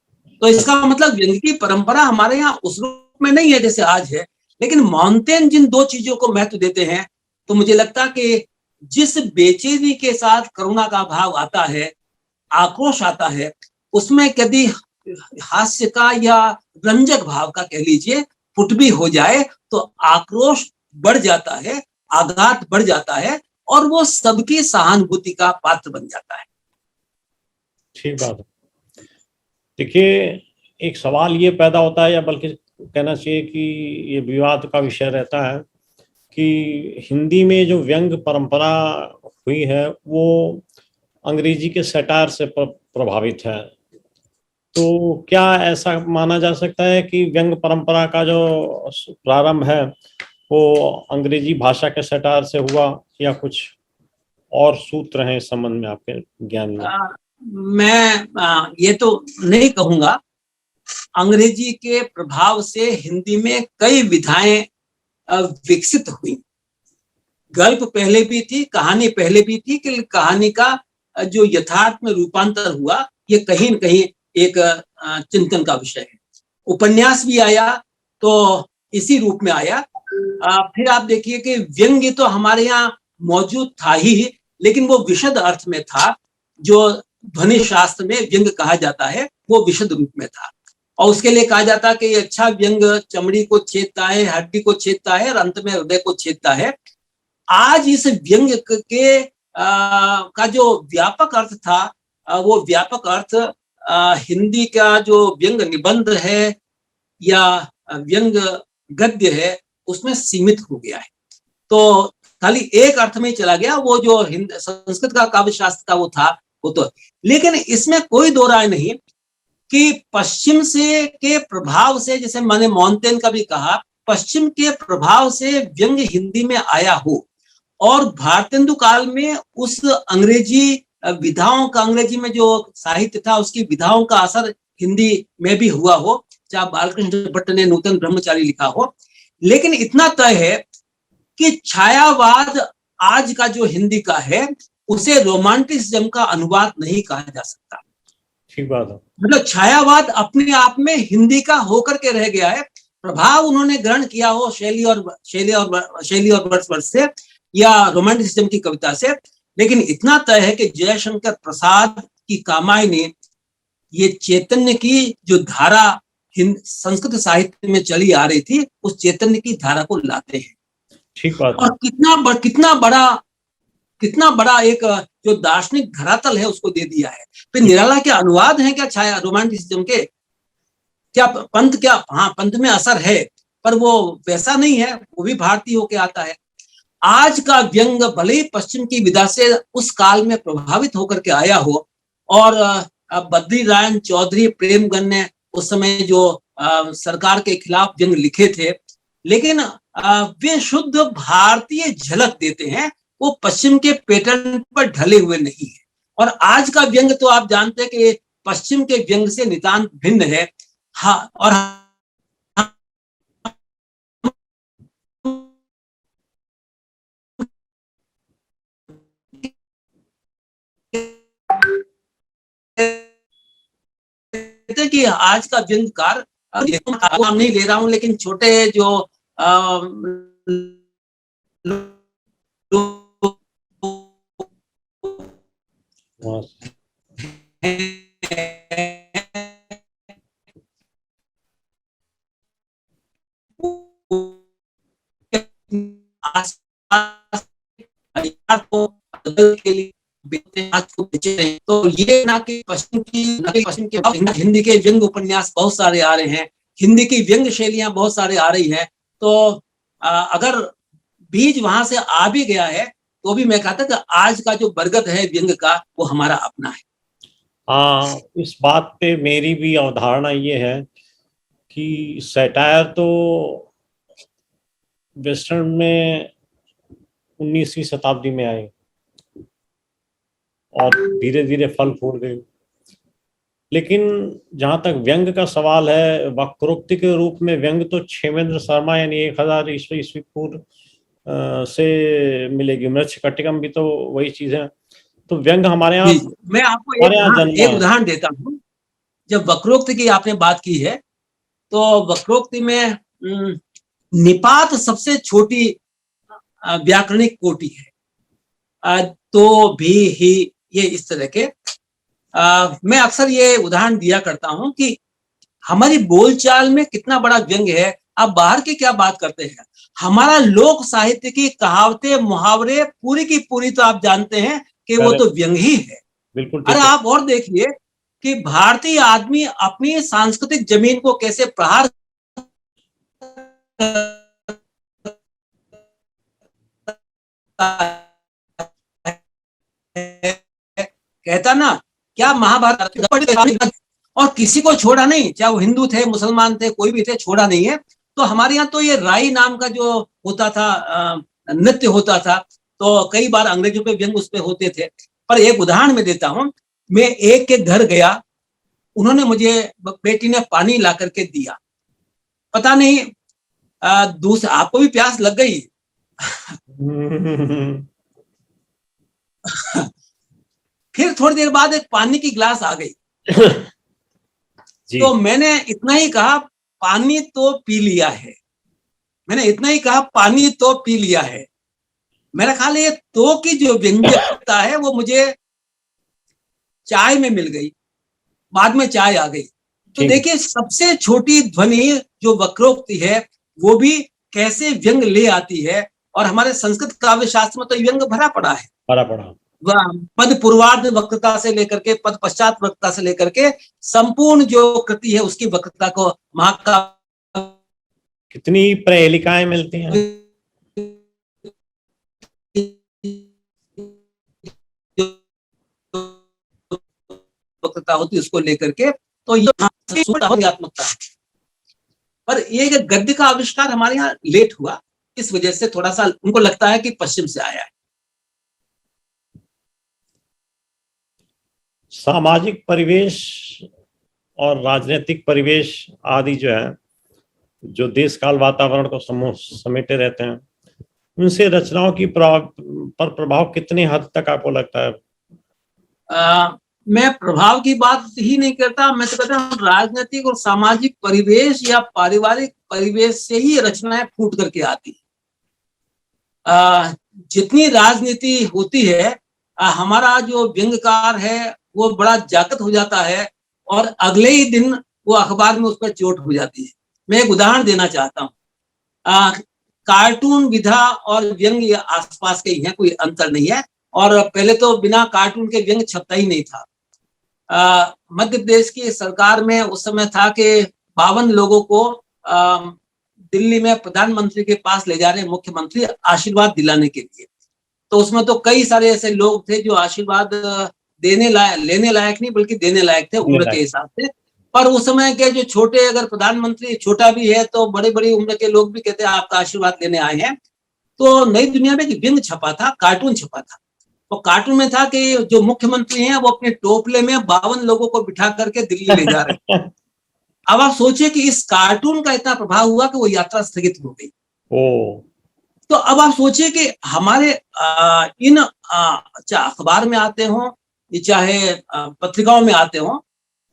तो इसका मतलब व्यंग्य की परंपरा हमारे यहाँ उस रूप में नहीं है जैसे आज है। लेकिन मोंटेन जिन 2 चीजों को महत्व देते हैं, तो मुझे लगता कि जिस बेचैनी के साथ करुणा का भाव आता है, आक्रोश आता है, उसमें यदि हास्य का या रंजक भाव का कह लीजिए फुट भी हो जाए, तो आक्रोश बढ़ जाता है, आघात बढ़ जाता है, और वो सबकी सहानुभूति का पात्र बन जाता है। ठीक बात है। देखिए, एक सवाल ये पैदा होता है, या बल्कि कहना चाहिए कि ये विवाद का विषय रहता है, कि हिंदी में जो व्यंग परंपरा हुई है वो अंग्रेजी के सटायर से प्रभावित है। तो क्या ऐसा माना जा सकता है कि व्यंग परंपरा का जो प्रारंभ है वो अंग्रेजी भाषा के सटायर से हुआ, या कुछ और सूत्र हैं इस संबंध में आपके ज्ञान में? मैं ये तो नहीं कहूंगा। अंग्रेजी के प्रभाव से हिंदी में कई विधाएं विकसित हुई। गल्प पहले भी थी, कहानी पहले भी थी, कि कहानी का जो यथार्थ में रूपांतर हुआ, ये कहीं न कहीं एक चिंतन का विषय है। उपन्यास भी आया तो इसी रूप में आया। फिर आप देखिए कि व्यंग्य तो हमारे यहाँ मौजूद था ही, लेकिन वो विशद अर्थ में था। जो ध्वनि शास्त्र में व्यंग्य कहा जाता है वो विशद रूप में था, और उसके लिए कहा जाता है कि अच्छा व्यंग चमड़ी को छेदता है, हड्डी को छेदता है और अंत में हृदय को छेदता है। आज इस व्यंग के का जो व्यापक अर्थ था, वो व्यापक अर्थ हिंदी का जो व्यंग निबंध है या व्यंग गद्य है उसमें सीमित हो गया है। तो खाली एक अर्थ में चला गया, वो जो संस्कृत का काव्य शास्त्र का वो था वो तो। लेकिन इसमें कोई दो राय नहीं कि पश्चिम से के प्रभाव से, जैसे मैंने मॉन्टेन का भी कहा, पश्चिम के प्रभाव से व्यंग्य हिंदी में आया हो और भारतेंदु काल में उस अंग्रेजी विधाओं का, अंग्रेजी में जो साहित्य था उसकी विधाओं का असर हिंदी में भी हुआ हो, चाहे बालकृष्ण भट्ट ने नूतन ब्रह्मचारी लिखा हो। लेकिन इतना तय है कि छायावाद आज का जो हिंदी का है उसे रोमांटिसिज्म का अनुवाद नहीं कहा जा सकता। ठीक बात है। मतलब छायावाद अपने आप में हिंदी का होकर के रह गया है। प्रभाव उन्होंने ग्रहण किया हो शैली और वर्ड्सवर्थ से या रोमांटिसिज्म की कविता से, लेकिन इतना तय है कि जयशंकर प्रसाद की कामाई ने ये चैतन्य की जो धारा संस्कृत साहित्य में चली आ रही थी, उस चैतन्य की धारा को लाते हैं। ठीक बात। और कितना बड़ा एक जो दार्शनिक धरातल है उसको दे दिया है। फिर निराला के अनुवाद है क्या छाया रोमांटिसिज्म के? क्या पंत में असर है, पर वो वैसा नहीं है, वो भी भारतीय होके आता है। आज का व्यंग भले ही पश्चिम की विधा से उस काल में प्रभावित होकर के आया हो, और बद्री नारायण चौधरी प्रेमगन ने उस समय जो सरकार के खिलाफ व्यंग लिखे थे, लेकिन वे शुद्ध भारतीय झलक देते हैं, वो पश्चिम के पैटर्न पर ढले हुए नहीं है। और आज का व्यंग तो आप जानते हैं कि पश्चिम के व्यंग से नितांत भिन्न है। हाँ, और कि आज का व्यंग्यकार, नाम नहीं ले रहा हूं, लेकिन छोटे जो के लिए तो ये ना कि पश्चिम के हिंदी के व्यंग्य उपन्यास बहुत सारे आ रहे हैं, हिंदी की व्यंग्य शैलियां बहुत सारे आ रही हैं। तो अगर बीज वहां से आ भी गया है तो भी मैं कहता कि आज का जो बरगद है व्यंग्य का वो हमारा अपना है। हाँ, इस बात पे मेरी भी अवधारणा ये है कि सैटायर तो वेस्टर्न में 19वीं शताब्दी में आई और धीरे धीरे फल फूल गई, लेकिन जहाँ तक व्यंग का सवाल है, वक्रोक्ति के रूप में व्यंग तो क्षेमेंद्र शर्मा यानी 1000 ईस्वी पूर्व से मिलेगी। मृच्छकटिकम भी तो वही चीज है। तो व्यंग हमारे यहाँ, मैं आपको एक उदाहरण देता हूँ। जब वक्रोक्ति की आपने बात की है, तो वक्रोक्ति में निपात सबसे छोटी व्याकरणिक कोटि है। तो भी ही, ये इस तरह के मैं अक्सर ये उदाहरण दिया करता हूं कि हमारी बोलचाल में कितना बड़ा व्यंग है। आप बाहर की क्या बात करते हैं, हमारा लोक साहित्य की कहावतें मुहावरे पूरी की पूरी तो आप जानते हैं कि वो तो व्यंग ही है। बिल्कुल। अरे आप और देखिए कि भारतीय आदमी अपनी सांस्कृतिक जमीन को कैसे प्रहार कहता ना, क्या महाभारत, और किसी को छोड़ा नहीं, चाहे वो हिंदू थे, मुसलमान थे, कोई भी थे, छोड़ा नहीं है। तो हमारे यहाँ तो ये राई नाम का जो होता था, नृत्य होता था, तो कई बार अंग्रेजों पे व्यंग उस पे होते थे। पर एक उदाहरण में देता हूं, मैं एक के घर गया, उन्होंने मुझे, बेटी ने पानी ला करके दिया, पता नहीं दूसरा आपको भी प्यास लग गई। फिर थोड़ी देर बाद एक पानी की गिलास आ गई। तो मैंने इतना ही कहा, पानी तो पी लिया है। मैंने इतना ही कहा, पानी तो पी लिया है। मेरा ख्याल है ये तो की जो व्यंजकता है वो मुझे चाय में मिल गई, बाद में चाय आ गई। तो देखिए, सबसे छोटी ध्वनि जो वक्रोक्ति है वो भी कैसे व्यंग ले आती है। और हमारे संस्कृत काव्य शास्त्र में तो व्यंग भरा पड़ा है, पद पूर्वार्ध वक्रता से लेकर के पद पश्चात वक्रता से लेकर के संपूर्ण जो कृति है उसकी वक्रता को महाकाव्य, कितनी प्रहेलिकाएं मिलती हैं, वक्रता होती है, उसको लेकर के तो ये भावनात्मकता है। पर ये गद्य का आविष्कार हमारे यहाँ लेट हुआ, इस वजह से थोड़ा सा उनको लगता है कि पश्चिम से आया है। सामाजिक परिवेश और राजनीतिक परिवेश आदि जो है, जो देश काल वातावरण को समेटे रहते हैं, उनसे रचनाओं की पर प्रभाव कितनी हद तक आपको लगता है? मैं प्रभाव की बात ही नहीं करता, मैं तो कहता हूँ राजनीतिक और सामाजिक परिवेश या पारिवारिक परिवेश से ही रचनाएं फूट करके आती है। जितनी राजनीति होती है, हमारा जो व्यंग्यकार है वो बड़ा जागृत हो जाता है और अगले ही दिन वो अखबार में उस पर चोट हो जाती है। मैं एक उदाहरण देना चाहता हूँ। कार्टून विधा और व्यंग्य आसपास के ही हैं, कोई अंतर नहीं है। और पहले तो बिना कार्टून के व्यंग्य छपता ही नहीं था। मध्य प्रदेश की सरकार में उस समय था कि 52 लोगों को दिल्ली में प्रधानमंत्री के पास ले जा रहे मुख्यमंत्री आशीर्वाद दिलाने के लिए। तो उसमें तो कई सारे ऐसे लोग थे जो आशीर्वाद लेने लायक नहीं बल्कि देने लायक थे उम्र के हिसाब से। पर उस समय के जो छोटे, अगर प्रधानमंत्री छोटा भी है तो बड़े बड़ी उम्र के लोग भी कहते हैं आपका आशीर्वाद लेने आए हैं। तो नई दुनिया में एक व्यंग्य छपा था, कार्टून छपा था। तो कार्टून में था कि जो मुख्यमंत्री हैं वो अपने टोपले में 52 लोगों को बिठा करके दिल्ली ले जा रहे हैं। अब आप सोचिए कि इस कार्टून का इतना प्रभाव हुआ कि वो यात्रा स्थगित हो गई। तो अब आप सोचिए कि हमारे इन चाहे अखबार में आते हों चाहे पत्रिकाओं में आते हों,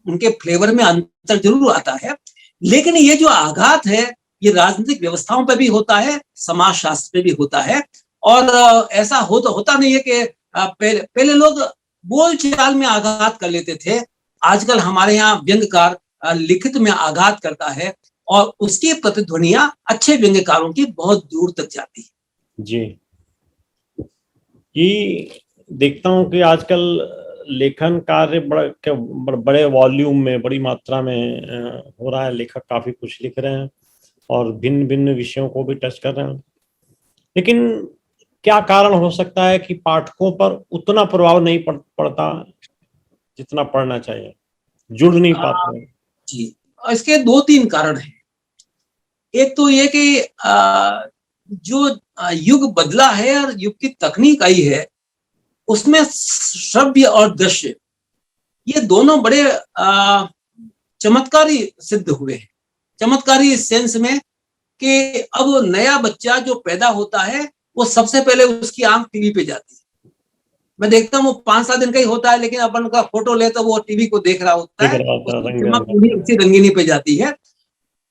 उनके फ्लेवर में अंतर जरूर आता है, लेकिन ये जो आघात है ये राजनीतिक व्यवस्थाओं पे भी होता है, समाज शास्त्र पे भी होता है। और ऐसा होता नहीं है कि पहले लोग बोल चाल में आघात कर लेते थे। आजकल हमारे यहाँ व्यंग्यकार लिखित में आघात करता है और उसकी प्रतिध्वनियां अच्छे व्यंग्यकारों की बहुत दूर तक जाती है। जी, ये देखता हूँ कि आजकल लेखन कार्य बड़े वॉल्यूम में, बड़ी मात्रा में हो रहा है। लेखक काफी कुछ लिख रहे हैं और भिन्न भिन्न विषयों को भी टच कर रहे हैं, लेकिन क्या कारण हो सकता है कि पाठकों पर उतना प्रभाव नहीं पड़ता जितना पढ़ना चाहिए, जुड़ नहीं पाते? जी, इसके 2-3 कारण हैं। एक तो ये कि जो युग बदला है और युग की तकनीक आई है, उसमें श्रव्य और दृश्य ये दोनों बड़े चमत्कारी सिद्ध हुए हैं। चमत्कारी इस सेंस में कि अब नया बच्चा जो पैदा होता है वो सबसे पहले उसकी आंख टीवी पे जाती है। मैं देखता हूँ वो 5-7 दिन का ही होता है, लेकिन अपन का फोटो ले तो वो टीवी को देख रहा होता है, उसकी रंगीनी पे जाती है।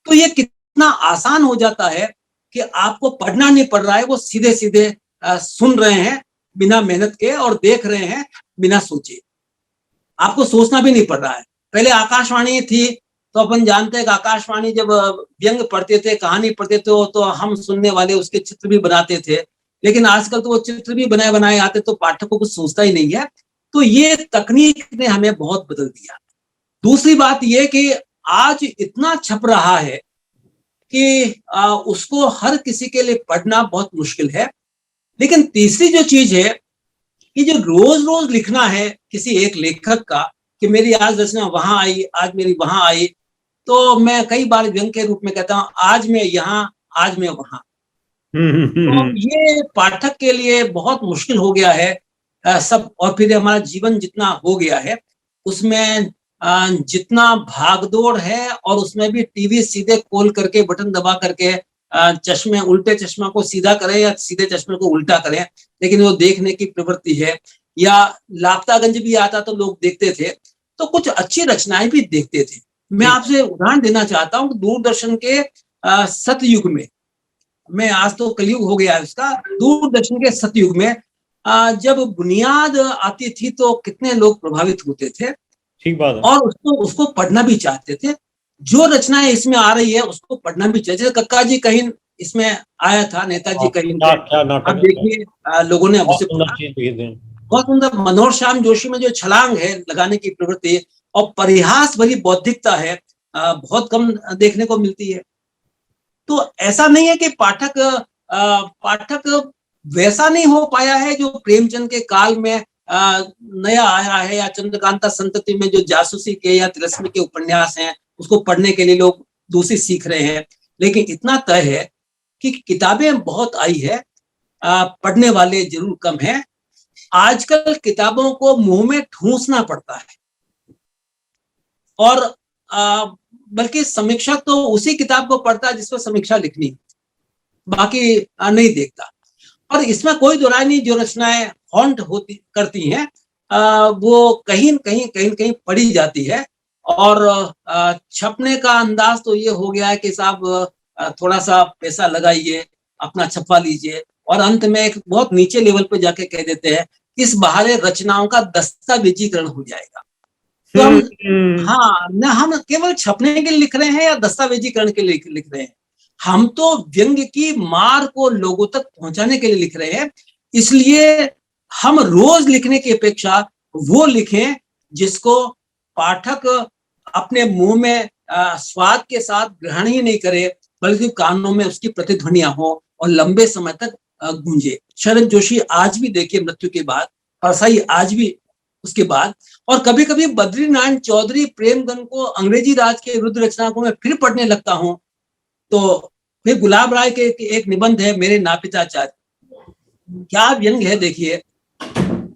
तो ये कितना आसान हो जाता है कि आपको पढ़ना नहीं पड़ रहा है, वो सीधे सीधे सुन रहे हैं बिना मेहनत के और देख रहे हैं बिना सोचे। आपको सोचना भी नहीं पड़ रहा है। पहले आकाशवाणी थी तो अपन जानते हैं कि आकाशवाणी जब व्यंग पढ़ते थे, कहानी पढ़ते थे, तो हम सुनने वाले उसके चित्र भी बनाते थे। लेकिन आजकल तो वो चित्र भी बनाए आते तो पाठक को कुछ सोचता ही नहीं है। तो ये तकनीक ने हमें बहुत बदल दिया। दूसरी बात ये कि आज इतना छप रहा है कि उसको हर किसी के लिए पढ़ना बहुत मुश्किल है। लेकिन तीसरी जो चीज है कि जो रोज रोज लिखना है किसी एक लेखक का कि मेरी आज रचना वहां आई, आज मेरी वहां आई, तो मैं कई बार व्यंग के रूप में कहता हूँ आज मैं यहाँ, आज मैं वहां। तो ये पाठक के लिए बहुत मुश्किल हो गया है सब। और फिर हमारा जीवन जितना हो गया है उसमें जितना भागदौड़ है, और उसमें भी टीवी सीधे खोल करके बटन दबा करके चश्मे, उल्टे चश्मा को सीधा करें या सीधे चश्मे को उल्टा करें, लेकिन वो देखने की प्रवृत्ति है। या लापतागंज भी आता तो लोग देखते थे, तो कुछ अच्छी रचनाएं भी देखते थे। मैं आपसे उदाहरण देना चाहता हूँ, दूरदर्शन के सतयुग में, मैं आज तो कलयुग हो गया है उसका, दूरदर्शन के सतयुग में जब बुनियाद आती थी तो कितने लोग प्रभावित होते थे। ठीक बात है। और उसको पढ़ना भी चाहते थे। जो रचनाएं इसमें आ रही है उसको पढ़ना भी चाहिए। जैसे कक्का जी कहीं इसमें आया था, नेताजी कहीं, आप देखिए लोगों ने उससे बहुत सुंदर। मनोहर श्याम जोशी में जो छलांग है लगाने की प्रवृत्ति और परिहास भरी बौद्धिकता है, बहुत कम देखने को मिलती है। तो ऐसा नहीं है कि पाठक वैसा नहीं हो पाया है जो प्रेमचंद के काल में नया आया है या चंद्रकांता संतति में जो जासूसी के या तिलस्मी के उपन्यास हैं उसको पढ़ने के लिए लोग दूसरी सीख रहे हैं। लेकिन इतना तय है कि किताबें बहुत आई है, पढ़ने वाले जरूर कम हैं। आजकल किताबों को मुंह में ठूंसना पड़ता है और बल्कि समीक्षा तो उसी किताब को पढ़ता है जिसमें समीक्षा लिखनी, बाकी नहीं देखता। और इसमें कोई दो राय नहीं, जो रचनाएं हॉन्ट होती करती हैं वो कहीं न कहीं पढ़ी जाती है। और छपने का अंदाज तो ये हो गया है कि साहब थोड़ा सा पैसा लगाइए, अपना छपवा लीजिए, और अंत में एक बहुत नीचे लेवल पे जाके कह देते हैं इस बहाने रचनाओं का दस्तावेजीकरण हो जाएगा। तो हम केवल छपने के लिए लिख रहे हैं या दस्तावेजीकरण के लिए लिख रहे हैं? हम तो व्यंग्य की मार को लोगों तक पहुंचाने के लिए लिख रहे हैं। इसलिए हम रोज लिखने की अपेक्षा वो लिखें जिसको पाठक अपने मुंह में स्वाद के साथ ग्रहण ही नहीं करे, बल्कि कानों में उसकी प्रतिध्वनियां हो और लंबे समय तक गूंजे। शरद जोशी आज भी देखिए मृत्यु के बाद, परसाई आज भी उसके बाद, और कभी कभी बद्रीनारायण चौधरी प्रेमगन को अंग्रेजी राज के रुद्र रचना को मैं फिर पढ़ने लगता हूँ। तो फिर गुलाब राय के एक निबंध है मेरे नापिताचार्य, क्या व्यंग है देखिए।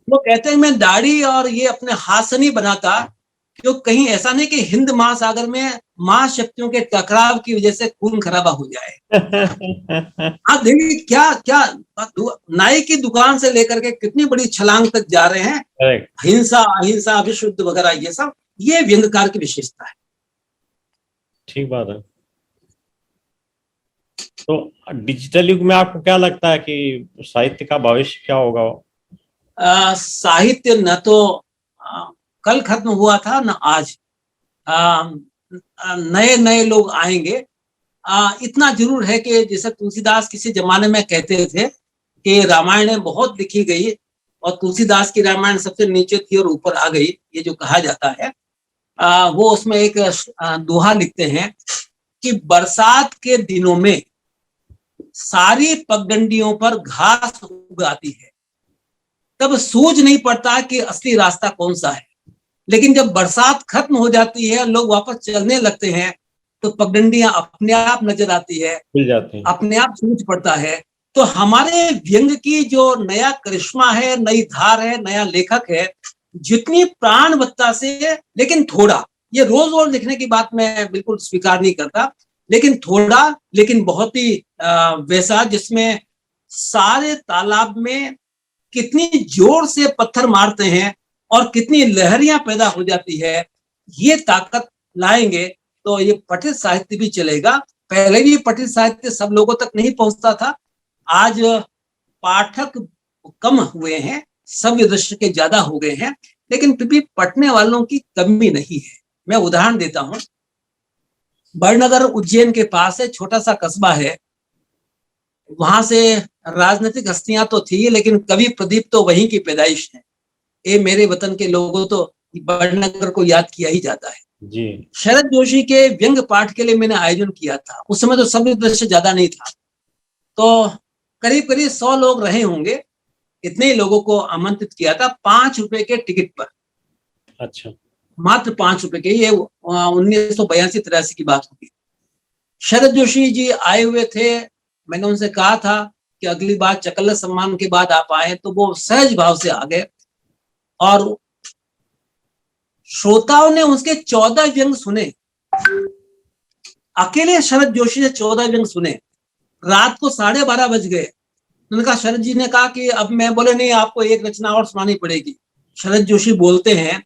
वो कहते हैं मैं दाढ़ी और ये अपने हाथ से नहीं बनाता, क्यों कहीं ऐसा नहीं कि हिंद महासागर में महाशक्तियों के टकराव की वजह से खून खराबा हो जाए। आप देखिए क्या क्या नाई की दुकान से लेकर के कितनी बड़ी छलांग तक जा रहे हैं। हिंसा अहिंसा विशुद्ध वगैरह ये सब, ये व्यंग्यकार की विशेषता है। ठीक बात है। तो डिजिटल युग में आपको क्या लगता है कि साहित्य का भविष्य क्या होगा? साहित्य न तो कल खत्म हुआ था न आज, नए नए लोग आएंगे। इतना जरूर है कि जैसे तुलसीदास किसी जमाने में कहते थे कि रामायण बहुत लिखी गई और तुलसीदास की रामायण सबसे नीचे थी और ऊपर आ गई, ये जो कहा जाता है। वो उसमें एक दोहा लिखते हैं कि बरसात के दिनों में सारी पगडंडियों पर घास उगाती है, तब सूझ नहीं पड़ता कि असली रास्ता कौन सा है। लेकिन जब बरसात खत्म हो जाती है, लोग वापस चलने लगते हैं, तो पगडंडियां अपने आप नजर आती है, मिल जाती हैं, अपने आप सूझ पड़ता है। तो हमारे व्यंग्य की जो नया करिश्मा है, नई धार है, नया लेखक है, जितनी प्राणवत्ता से, लेकिन थोड़ा, ये रोज रोज लिखने की बात मैं बिल्कुल स्वीकार नहीं करता, लेकिन थोड़ा, लेकिन बहुत ही वैसा जिसमें सारे तालाब में कितनी जोर से पत्थर मारते हैं और कितनी लहरियां पैदा हो जाती है, ये ताकत लाएंगे तो ये पठित साहित्य भी चलेगा। पहले भी पठित साहित्य सब लोगों तक नहीं पहुंचता था, आज पाठक कम हुए हैं, सभ्य दृष्टि के ज्यादा हो गए हैं, लेकिन फिर भी पढ़ने वालों की कमी नहीं है। मैं उदाहरण देता हूं, बड़नगर उज्जैन के पास है, छोटा सा कस्बा है। वहां से राजनीतिक हस्तियां तो थी, लेकिन कवि प्रदीप तो वहीं की पैदाइश है। ये मेरे वतन के लोगों तो बड़नगर को याद किया ही जाता है जी। शरद जोशी के व्यंग्य पाठ के लिए मैंने आयोजन किया था। उस समय तो सभ्य दृश्य ज्यादा नहीं था, तो करीब करीब 100 लोग रहे होंगे। इतने ही लोगों को आमंत्रित किया था, 5 रुपए के टिकट पर। अच्छा, मात्र 5 रुपए के। ये 1982-83 की बात होगी। शरद जोशी जी आए हुए थे। मैंने उनसे कहा था कि अगली बार चकल्ला सम्मान के बाद आप आए, तो वो सहज भाव से आ गए और श्रोताओं ने उसके 14 व्यंग सुने। अकेले शरद जोशी ने 14 व्यंग सुने। रात को 12:30 बज गए। उन्होंने कहा, शरद जी ने कहा कि अब मैं, बोले नहीं, आपको एक रचना और सुनानी पड़ेगी। शरद जोशी बोलते हैं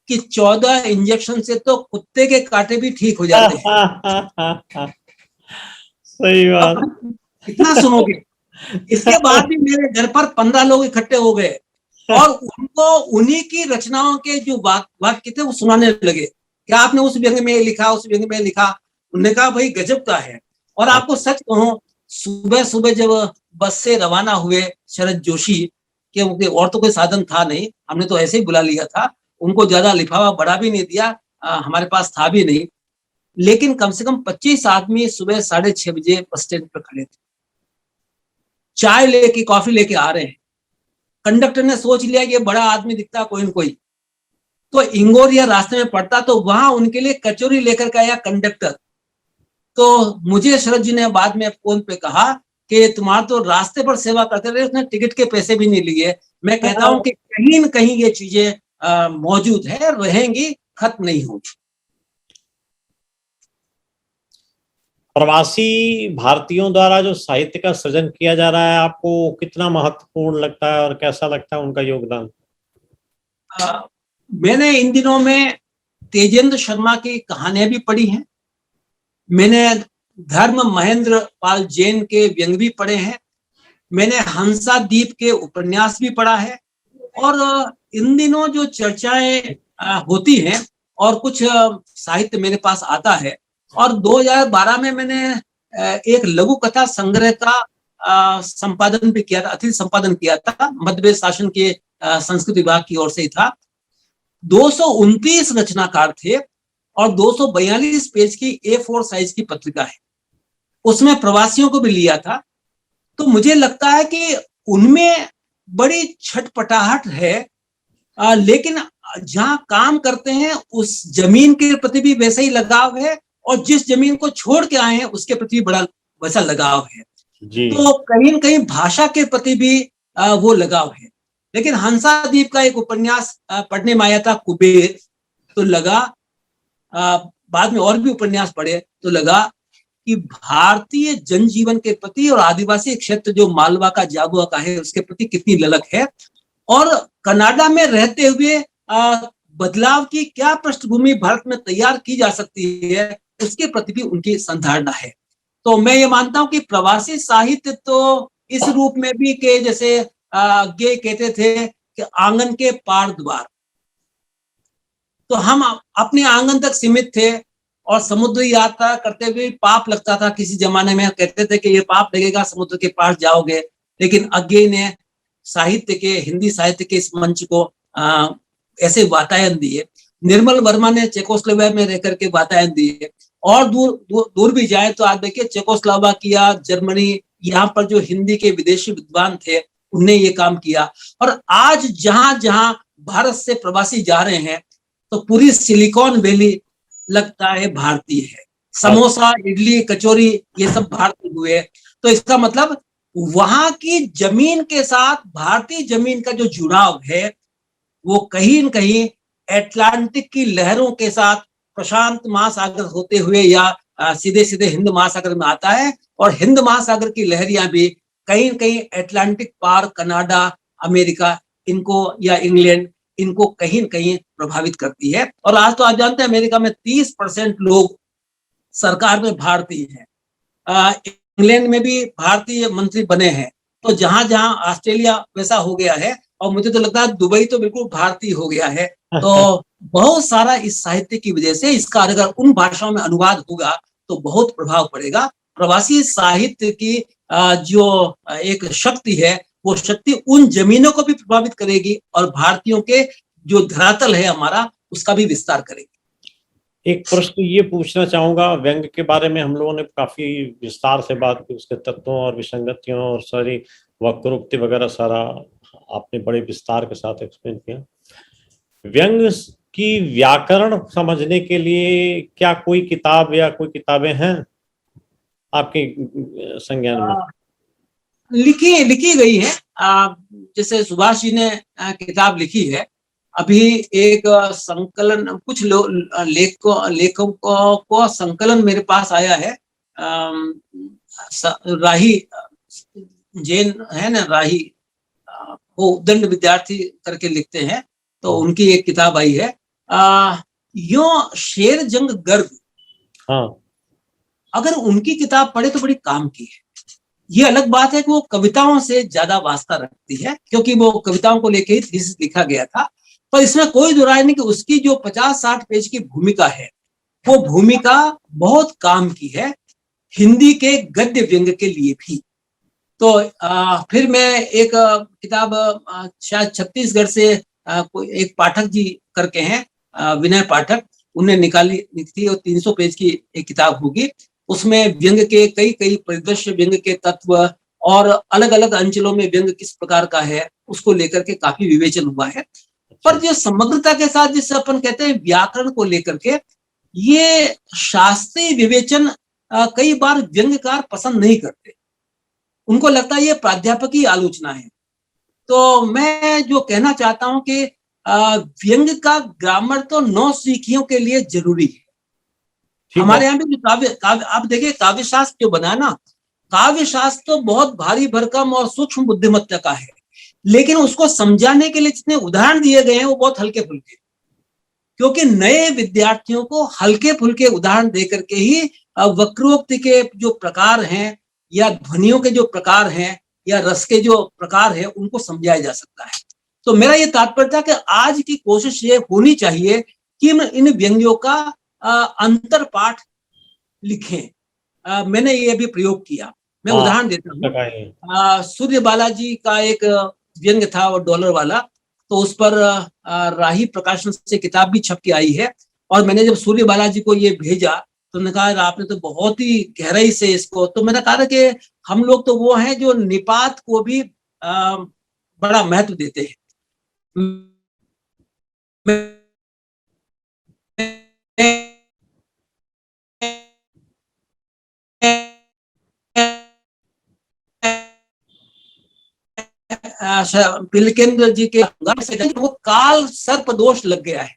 कि 14 इंजेक्शन से तो कुत्ते के कांटे भी ठीक हो जाते हैं। सही बात। इतना सुनोगे। इसके बाद भी मेरे घर पर 15 लोग इकट्ठे हो गए और उनको उन्हीं की रचनाओं के जो वाक्य थे वो सुनाने लगे। क्या आपने उस व्यंग्य में लिखा, उस व्यंग्य में लिखा? उन्होंने कहा, भाई गजब का है। और आपको सच कहूं, सुबह सुबह जब बस से रवाना हुए शरद जोशी, क्योंकि और तो कोई साधन था नहीं, हमने तो ऐसे ही बुला लिया था, उनको ज्यादा लिफाफा बड़ा भी नहीं दिया, हमारे पास था भी नहीं, लेकिन कम से कम 25 आदमी सुबह 6:30 बजे बस स्टैंड पर खड़े थे, चाय लेके, कॉफी लेके आ रहे हैं। कंडक्टर ने सोच लिया कि ये बड़ा आदमी दिखता है कोई न कोई, तो इंगोरिया रास्ते में पड़ता, तो वहां उनके लिए कचौरी लेकर के आया कंडक्टर। तो मुझे शरद जी ने बाद में फोन पे कहा कि तुम्हारा तो रास्ते पर सेवा करते रहे, उसने टिकट के पैसे भी नहीं लिए। मैं कहता हूं कि कहीं न कहीं ये चीजें मौजूद है, रहेंगी, खत्म नहीं होगी। प्रवासी भारतीयों द्वारा जो साहित्य का सृजन किया जा रहा है, आपको कितना महत्वपूर्ण लगता है और कैसा लगता है उनका योगदान? मैंने इन दिनों में तेजेंद्र शर्मा की कहानियां भी पढ़ी हैं, मैंने धर्म महेंद्र पाल जैन के व्यंग भी पढ़े हैं, मैंने हंसादीप के उपन्यास भी पढ़ा है, और इन दिनों जो चर्चाएं होती हैं और कुछ साहित्य मेरे पास आता है, और 2012 में मैंने एक लघु कथा संग्रह का संपादन भी किया था, अतिथि संपादन किया था, मध्य प्रदेश शासन के संस्कृत विभाग की ओर से ही था। 229 रचनाकार थे और 242 पेज की A4 साइज की पत्रिका है, उसमें प्रवासियों को भी लिया था। तो मुझे लगता है कि उनमें बड़ी छटपटाहट है, लेकिन जहां काम करते हैं उस जमीन के प्रति भी वैसा ही लगाव है, और जिस जमीन को छोड़ के आए हैं उसके प्रति बड़ा वैसा लगाव है जी। तो कहीं न कहीं भाषा के प्रति भी वो लगाव है। लेकिन हंसादीप का एक उपन्यास पढ़ने में आया था, कुबेर, तो लगा, बाद में और भी उपन्यास पढ़े तो लगा कि भारतीय जनजीवन के प्रति और आदिवासी क्षेत्र जो मालवा का, जागुआ का है, उसके प्रति कितनी ललक है, और कनाडा में रहते हुए बदलाव की क्या पृष्ठभूमि भारत में तैयार की जा सकती है, उसके प्रति भी उनकी संधारणा है। तो मैं ये मानता हूं कि प्रवासी साहित्य तो इस रूप में भी कि जैसे गे कहते थे कि आंगन के पार द्वार, तो हम अपने आंगन तक सीमित थे, और समुद्र यात्रा करते हुए पाप लगता था। किसी जमाने में कहते थे कि ये पाप लगेगा, समुद्र के पार जाओगे, लेकिन अज्ञे ने साहित्य के, हिंदी साहित्य के इस मंच को ऐसे वातायन दिए। निर्मल वर्मा ने चेकोस्लोवाकिया में रहकर के वातायन दिए, और दूर भी जाए तो आज देखिए चेकोस्लोवाकिया, जर्मनी, यहाँ पर जो हिंदी के विदेशी विद्वान थे उनने ये काम किया। और आज जहां जहां भारत से प्रवासी जा रहे हैं तो पूरी सिलिकॉन वैली लगता है भारतीय है, समोसा, इडली, कचौरी, ये सब भारतीय हुए। तो इसका मतलब वहां की जमीन के साथ भारतीय जमीन का जो जुड़ाव है वो कहीं न कहीं अटलांटिक की लहरों के साथ प्रशांत महासागर होते हुए या सीधे सीधे हिंद महासागर में आता है, और हिंद महासागर की लहरियां भी कहीं न कहीं अटलांटिक पार कनाडा, अमेरिका, इनको या इंग्लैंड, इनको कहीं न कहीं प्रभावित करती है। और आज तो आप जानते हैं अमेरिका में 30% लोग सरकार में भारतीय हैं, इंग्लैंड में भी भारतीय मंत्री बने हैं, तो जहां जहां ऑस्ट्रेलिया वैसा हो गया है, और मुझे तो लगता है दुबई तो बिल्कुल भारतीय हो गया है। तो बहुत सारा इस साहित्य की वजह से इसका अगर उन भाषाओं में अनुवाद होगा तो बहुत प्रभाव पड़ेगा। प्रवासी साहित्य की जो एक शक्ति है, वो शक्ति उन जमीनों को भी प्रभावित करेगी और भारतीयों के जो धरातल है हमारा, उसका भी विस्तार करेगी। एक प्रश्न ये पूछना चाहूंगा, व्यंग के बारे में हम लोगों ने काफी विस्तार से बात की, उसके तत्वों और विसंगतियों और सारी वक्रोक्ति वगैरह सारा आपने बड़े विस्तार के साथ एक्सप्लेन किया। व्यंग की व्याकरण समझने के लिए क्या कोई किताब या कोई किताबें हैं आपके संज्ञान में? लिखी गई है, जैसे सुभाष जी ने किताब लिखी है। अभी एक संकलन, कुछ लेखकों को संकलन मेरे पास आया है, राही जैन है ना, राही, वो उद्दंड विद्यार्थी करके लिखते हैं, तो उनकी एक किताब आई है, यो शेर जंग गर्व। हाँ, अगर उनकी किताब पढ़े तो बड़ी काम की है। ये अलग बात है कि वो कविताओं से ज्यादा वास्ता रखती है, क्योंकि वो कविताओं को लेके ही थीसिस लिखा गया था, पर इसमें कोई दुराय नहीं कि उसकी जो 50-60 पेज की भूमिका है, वो भूमिका बहुत काम की है हिंदी के गद्य व्यंग के लिए भी। तो फिर मैं एक किताब शायद छत्तीसगढ़ से एक पाठक जी करके हैं, विनय पाठक, उन्हें निकाली थी, और 300 पेज की एक किताब होगी। उसमें व्यंग के कई परिदृश्य, व्यंग के तत्व और अलग अलग अंचलों में व्यंग किस प्रकार का है, उसको लेकर के काफी विवेचन हुआ है। पर जो समग्रता के साथ जिससे अपन कहते हैं व्याकरण को लेकर के, ये शास्त्रीय विवेचन कई बार व्यंग्यकार पसंद नहीं करते, उनको लगता है ये प्राध्यापकीय आलोचना है। तो मैं जो कहना चाहता हूं कि व्यंग्य का ग्रामर तो नौसिखियों के लिए जरूरी है। हमारे यहाँ भी जो काव्य आप देखिए, काव्य शास्त्र जो बना है ना, काव्य शास्त्र तो बहुत भारी भरकम और सूक्ष्म बुद्धिमत्ता का है, लेकिन उसको समझाने के लिए जितने उदाहरण दिए गए हैं वो बहुत हल्के फुल्के, क्योंकि नए विद्यार्थियों को हल्के फुल्के उदाहरण देकर के ही वक्रोक्ति के जो प्रकार हैं या ध्वनियों के जो प्रकार हैं या रस के जो प्रकार हैं उनको समझाया जा सकता है। तो मेरा ये तात्पर्य था कि आज की कोशिश ये होनी चाहिए कि इन व्यंग्यों का अंतर पाठ लिखें। मैंने ये भी प्रयोग किया। मैं उदाहरण देता हूँ। सूर्य बालाजी का एक व्यंग्य था वो डॉलर वाला, तो उस पर राही प्रकाशन से किताब भी छप के आई है। और मैंने जब सूर्य बालाजी को ये भेजा तो उन्होंने कहा आपने तो बहुत ही गहराई से इसको, तो मैंने कहा था कि हम लोग तो वो हैं जो निपात को भी बड़ा महत्व देते हैं। पिलकेंद्र जी के वो काल सर्प दोष लग गया है,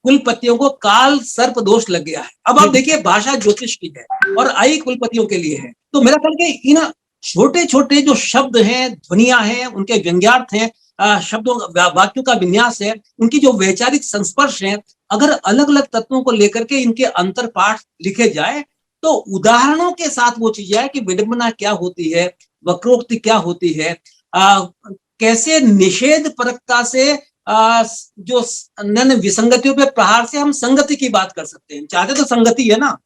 कुलपतियों को काल सर्प दोष लग गया है। अब आप देखिए भाषा ज्योतिष की है और आई कुलपतियों के लिए है। तो मेरा ख्याल कि इन छोटे छोटे जो शब्द हैं, ध्वनियां हैं, उनके व्यंग्यार्थ हैं, शब्दों वाक्यों का विन्यास है, उनकी जो वैचारिक संस्पर्श है, अगर अलग अलग तत्वों को लेकर के इनके अंतर पाठ लिखे जाए तो उदाहरणों के साथ वो चीज है कि विडंबना क्या होती है, वक्रोक्ति क्या होती है, कैसे निषेध परकता से जो विसंगतियों पे प्रहार से हम संगति की बात कर सकते हैं। चाहते तो संगति है ना,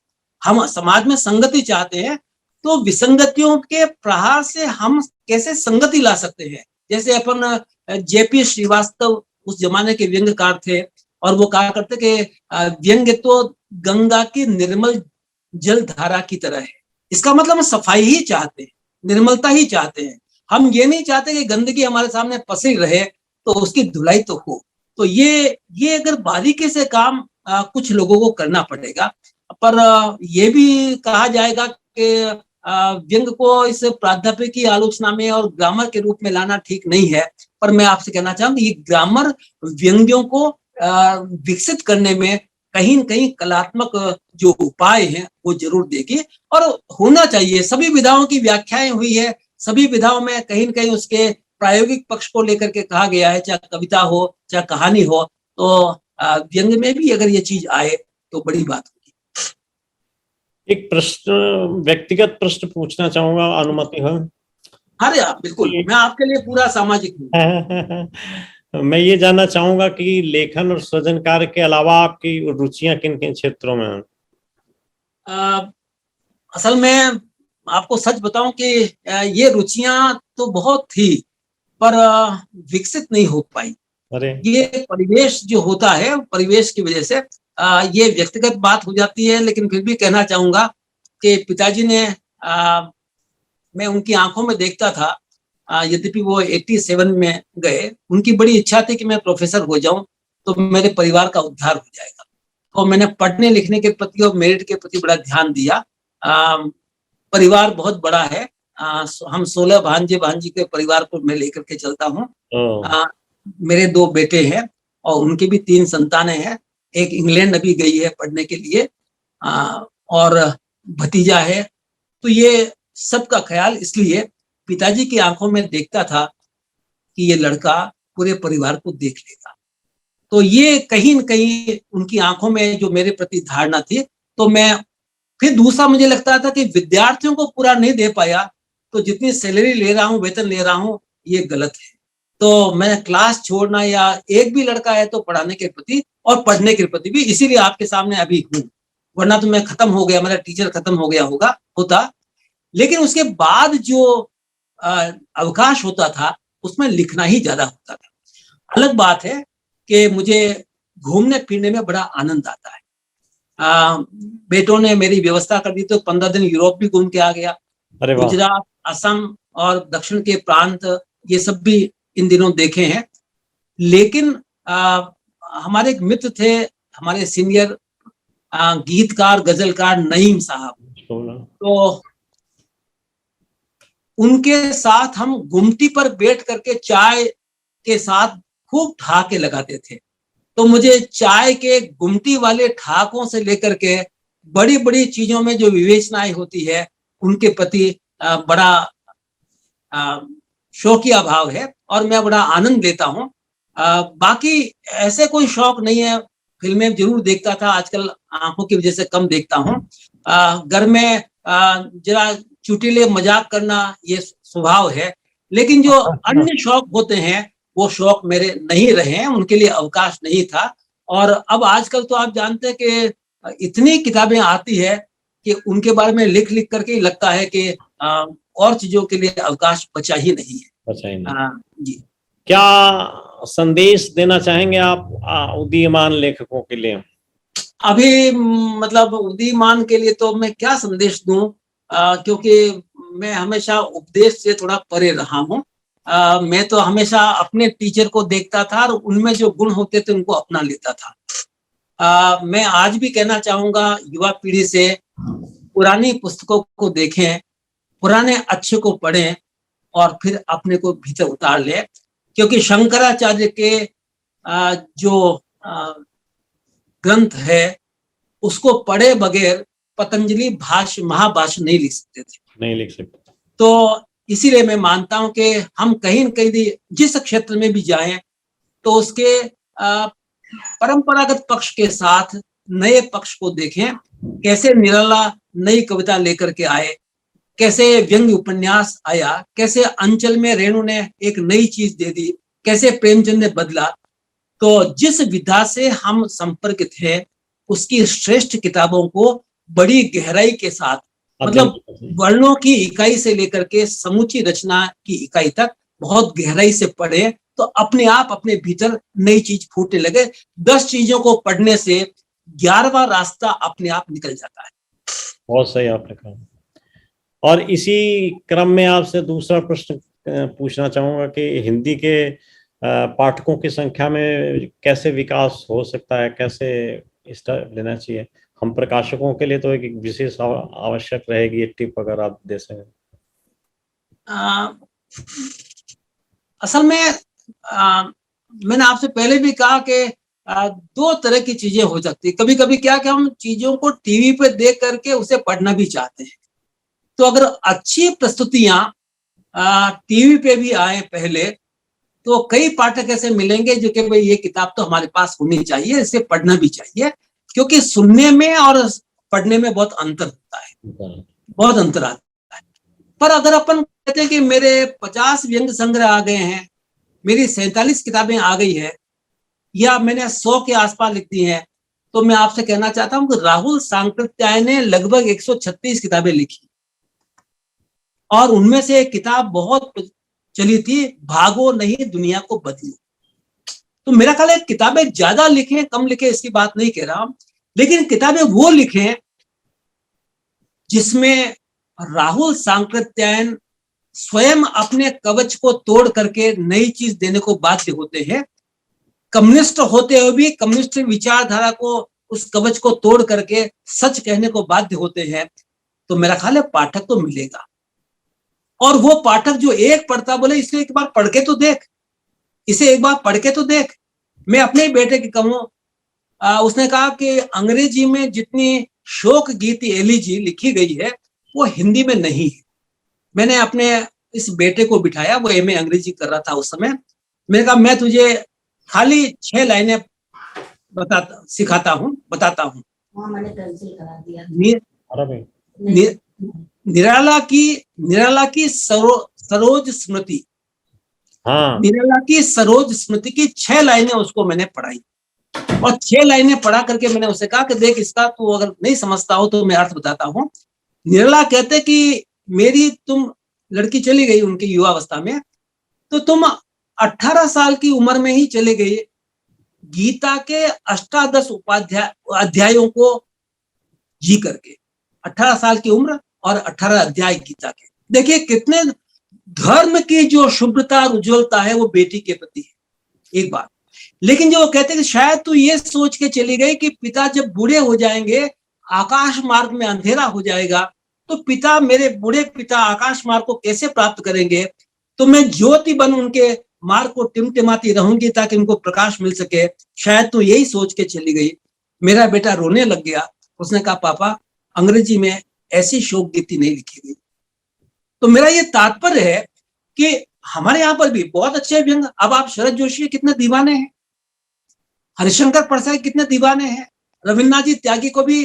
हम समाज में संगति चाहते हैं, तो विसंगतियों के प्रहार से हम कैसे संगति ला सकते हैं। जैसे अपन जेपी श्रीवास्तव उस जमाने के व्यंग्यकार थे और वो कहा करते कि व्यंग्य तो गंगा की निर्मल जल धारा की तरह है। इसका मतलब हम सफाई ही चाहते हैं, निर्मलता ही चाहते हैं। हम ये नहीं चाहते कि गंदगी हमारे सामने पसरी रहे, तो उसकी धुलाई तो हो। तो ये अगर बारीकी से काम कुछ लोगों को करना पड़ेगा। पर ये भी कहा जाएगा कि व्यंग्य को इस प्राध्यापकीय आलोचना में और ग्रामर के रूप में लाना ठीक नहीं है। पर मैं आपसे कहना चाहूंगा ये ग्रामर व्यंग्यों को विकसित करने में कहीं न कहीं कलात्मक जो उपाय हैं वो जरूर देगी और होना चाहिए। सभी विधाओं की व्याख्याएं हुई है, सभी विधाओं में कहीं न कहीं उसके प्रायोगिक पक्ष को लेकर के कहा गया है, चाहे कविता हो चाहे कहानी हो। तो व्यंग्य में भी अगर ये चीज आए तो बड़ी बात होगी। एक प्रश्न, व्यक्तिगत प्रश्न पूछना चाहूंगा, अनुमति हो? अरे बिल्कुल, मैं आपके लिए पूरा सामाजिक हूँ। मैं ये जानना चाहूंगा कि लेखन और सृजन कार्य के अलावा आपकी रुचियां किन किन क्षेत्रों में हैं? असल में आपको सच बताऊं कि ये रुचियां तो बहुत थी पर विकसित नहीं हो पाई। ये परिवेश जो होता है, परिवेश की वजह से ये व्यक्तिगत बात हो जाती है। लेकिन फिर भी कहना चाहूंगा कि पिताजी ने मैं उनकी आंखों में देखता था, यद्यपि वो 87 में गए, उनकी बड़ी इच्छा थी कि मैं प्रोफेसर हो जाऊं तो मेरे परिवार का उद्धार हो जाएगा। तो मैंने पढ़ने लिखने के प्रति और मेरिट के प्रति बड़ा ध्यान दिया। परिवार बहुत बड़ा है, हम 16 भांजे भांजी के परिवार को मैं लेकर के चलता हूँ। मेरे 2 बेटे हैं और उनके भी 3 संतानें हैं। एक इंग्लैंड अभी गई है पढ़ने के लिए और भतीजा है। तो ये सबका ख्याल इसलिए पिताजी की आंखों में देखता था कि ये लड़का पूरे परिवार को देख लेगा। तो ये कहीं न कहीं उनकी आंखों में जो मेरे प्रति धारणा थी। तो मैं फिर दूसरा मुझे लगता था कि विद्यार्थियों को पूरा नहीं दे पाया तो जितनी सैलरी ले रहा हूँ, वेतन ले रहा हूँ, ये गलत है। तो मैं क्लास छोड़ना या एक भी लड़का है तो पढ़ाने के प्रति और पढ़ने के प्रति भी, इसीलिए आपके सामने अभी हूँ, वरना तो मैं खत्म हो गया, मेरा टीचर खत्म हो गया होता। लेकिन उसके बाद जो अवकाश होता था उसमें लिखना ही ज्यादा होता था। अलग बात है कि मुझे घूमने फिरने में बड़ा आनंद आता है। बेटों ने मेरी व्यवस्था कर दी तो 15 दिन यूरोप भी घूम के आ गया। गुजरात, असम और दक्षिण के प्रांत, ये सब भी इन दिनों देखे हैं। लेकिन हमारे एक मित्र थे, हमारे सीनियर गीतकार गजलकार नईम साहब, तो उनके साथ हम गुमटी पर बैठ करके चाय के साथ खूब ठहाके लगाते थे। तो मुझे चाय के गुमटी वाले ठहाकों से लेकर के बड़ी बड़ी चीजों में जो विवेचनाएं होती है उनके प्रति बड़ा शौकिया भाव है और मैं बड़ा आनंद लेता हूँ। बाकी ऐसे कोई शौक नहीं है। फिल्में जरूर देखता था, आजकल आंखों की वजह से कम देखता हूँ। घर में जरा चुटीले मजाक करना ये स्वभाव है, लेकिन जो अन्य शौक होते हैं वो शौक मेरे नहीं रहे हैं, उनके लिए अवकाश नहीं था। और अब आजकल तो आप जानते हैं कि इतनी किताबें आती है कि उनके बारे में लिख लिख करके लगता है कि और चीजों के लिए अवकाश बचा ही नहीं है। बचा ही नहीं। जी, क्या संदेश देना चाहेंगे आप उदीयमान लेखकों के लिए? अभी मतलब उदीयमान के लिए तो मैं क्या संदेश दूं, क्योंकि मैं हमेशा उपदेश से थोड़ा परे रहा हूं। मैं तो हमेशा अपने टीचर को देखता था और उनमें जो गुण होते थे उनको अपना लेता था। मैं आज भी कहना चाहूंगा युवा पीढ़ी से, पुरानी पुस्तकों को देखें, पुराने अच्छे को पढ़ें और फिर अपने को भीतर उतार ले, क्योंकि शंकराचार्य के जो ग्रंथ है उसको पढ़े बगैर पतंजलि भाष्य महाभाष्य नहीं लिख सकते थे, नहीं लिख सकते। तो इसीलिए मैं मानता हूं कि हम कहीं न कहीं जिस क्षेत्र में भी जाएं तो उसके परंपरागत पक्ष के साथ नए पक्ष को देखें। कैसे निराला नई कविता लेकर के आए, कैसे व्यंग्य उपन्यास आया, कैसे अंचल में रेणु ने एक नई चीज दे दी, कैसे प्रेमचंद ने बदला। तो जिस विधा से हम संपर्कित हैं उसकी श्रेष्ठ किताबों को बड़ी गहराई के साथ, मतलब वर्णों की इकाई से लेकर के समूची रचना की इकाई तक बहुत गहराई से पढ़े तो अपने आप अपने भीतर नई चीज फूटने लगे। 10 चीजों को पढ़ने से 11वां रास्ता अपने आप निकल जाता है। बहुत सही आपने कहा। और इसी क्रम में आपसे दूसरा प्रश्न पूछना चाहूंगा कि हिंदी के पाठकों की संख्या में कैसे विकास हो सकता है, कैसे स्टेप लेना चाहिए? हम प्रकाशकों के लिए तो एक विशेष आवश्यक रहेगी एक टिप अगर आप दे सकें। असल में मैंने आपसे पहले भी कहा कि 2 तरह की चीजें हो सकती है। कभी कभी क्या कि हम चीजों को टीवी पे देख करके उसे पढ़ना भी चाहते हैं, तो अगर अच्छी प्रस्तुतियां टीवी पे भी आए पहले तो कई पाठक ऐसे मिलेंगे जो कि भाई ये किताब तो हमारे पास होनी चाहिए, इसे पढ़ना भी चाहिए, क्योंकि सुनने में और पढ़ने में बहुत अंतर होता है, बहुत अंतर आता है। पर अगर अपन कहते हैं कि मेरे 50 व्यंग्य संग्रह आ गए हैं, मेरी 47 किताबें आ गई है, या मैंने 100 के आसपास लिख दी हैं, तो मैं आपसे कहना चाहता हूं कि राहुल सांकृत्यायन ने लगभग 136 किताबें लिखी और उनमें से एक किताब बहुत चली थी, भागो नहीं दुनिया को बदलो। तो मेरा ख्याल है किताबें ज्यादा लिखें कम लिखें इसकी बात नहीं कह रहा, लेकिन किताबें वो लिखें जिसमें राहुल सांकृत्यायन स्वयं अपने कवच को तोड़ करके नई चीज देने को बाध्य होते हैं। कम्युनिस्ट होते हुए भी कम्युनिस्ट विचारधारा को, उस कवच को तोड़ करके सच कहने को बाध्य होते हैं। तो मेरा ख्याल है पाठक तो मिलेगा, और वो पाठक जो एक पढ़ता बोले इसे एक बार पढ़ के तो देख, इसे एक बार पढ़ के तो देख। मैं अपने ही बेटे की कहूँ, उसने कहा कि अंग्रेजी में जितनी शोक गीत एलिजी लिखी गई है वो हिंदी में नहीं है। मैंने अपने इस बेटे को बिठाया, वो एमए अंग्रेजी कर रहा था उस समय। मैंने कहा मैं तुझे खाली 6 लाइनें बताता हूँ। मैंने कैंसिल करा दिया। निराला की सरोज स्मृति, हाँ, निराला की सरोज स्मृति की 6 लाइनें उसको मैंने पढ़ाई, और 6 लाइनें पढ़ा करके मैंने उसे कहा कि देख इसका तू अगर नहीं समझता हो तो मैं अर्थ बताता हूँ। निराला कहते कि मेरी तुम लड़की चली गई उनकी युवावस्था में, तो तुम 18 साल की उम्र में ही चले गए गीता के 18 अध्यायों को जी करके। 18 साल की उम्र और 18 अध्याय गीता के, देखिए कितने धर्म की जो शुभ्रता और उज्ज्वलता है वो बेटी के प्रति है, एक बात। लेकिन जो वो कहते हैं कि शायद तू ये सोच के चली गई कि पिता जब बूढ़े हो जाएंगे, आकाश मार्ग में अंधेरा हो जाएगा, तो पिता, मेरे बूढ़े पिता आकाश मार्ग को कैसे प्राप्त करेंगे, तो मैं ज्योति बन उनके मार्ग को टिमटिमाती रहूंगी ताकि उनको प्रकाश मिल सके। शायद तू यही सोच के चली गई। मेरा बेटा रोने लग गया। उसने कहा, पापा अंग्रेजी में ऐसी शोक गीति नहीं लिखी गई। तो मेरा ये तात्पर्य है कि हमारे यहाँ पर भी बहुत अच्छे व्यंग, अब आप शरद जोशी कितने दीवाने हैं, हरिशंकर परसाई कितने दीवाने हैं, रविन्द्रनाथ जी त्यागी को भी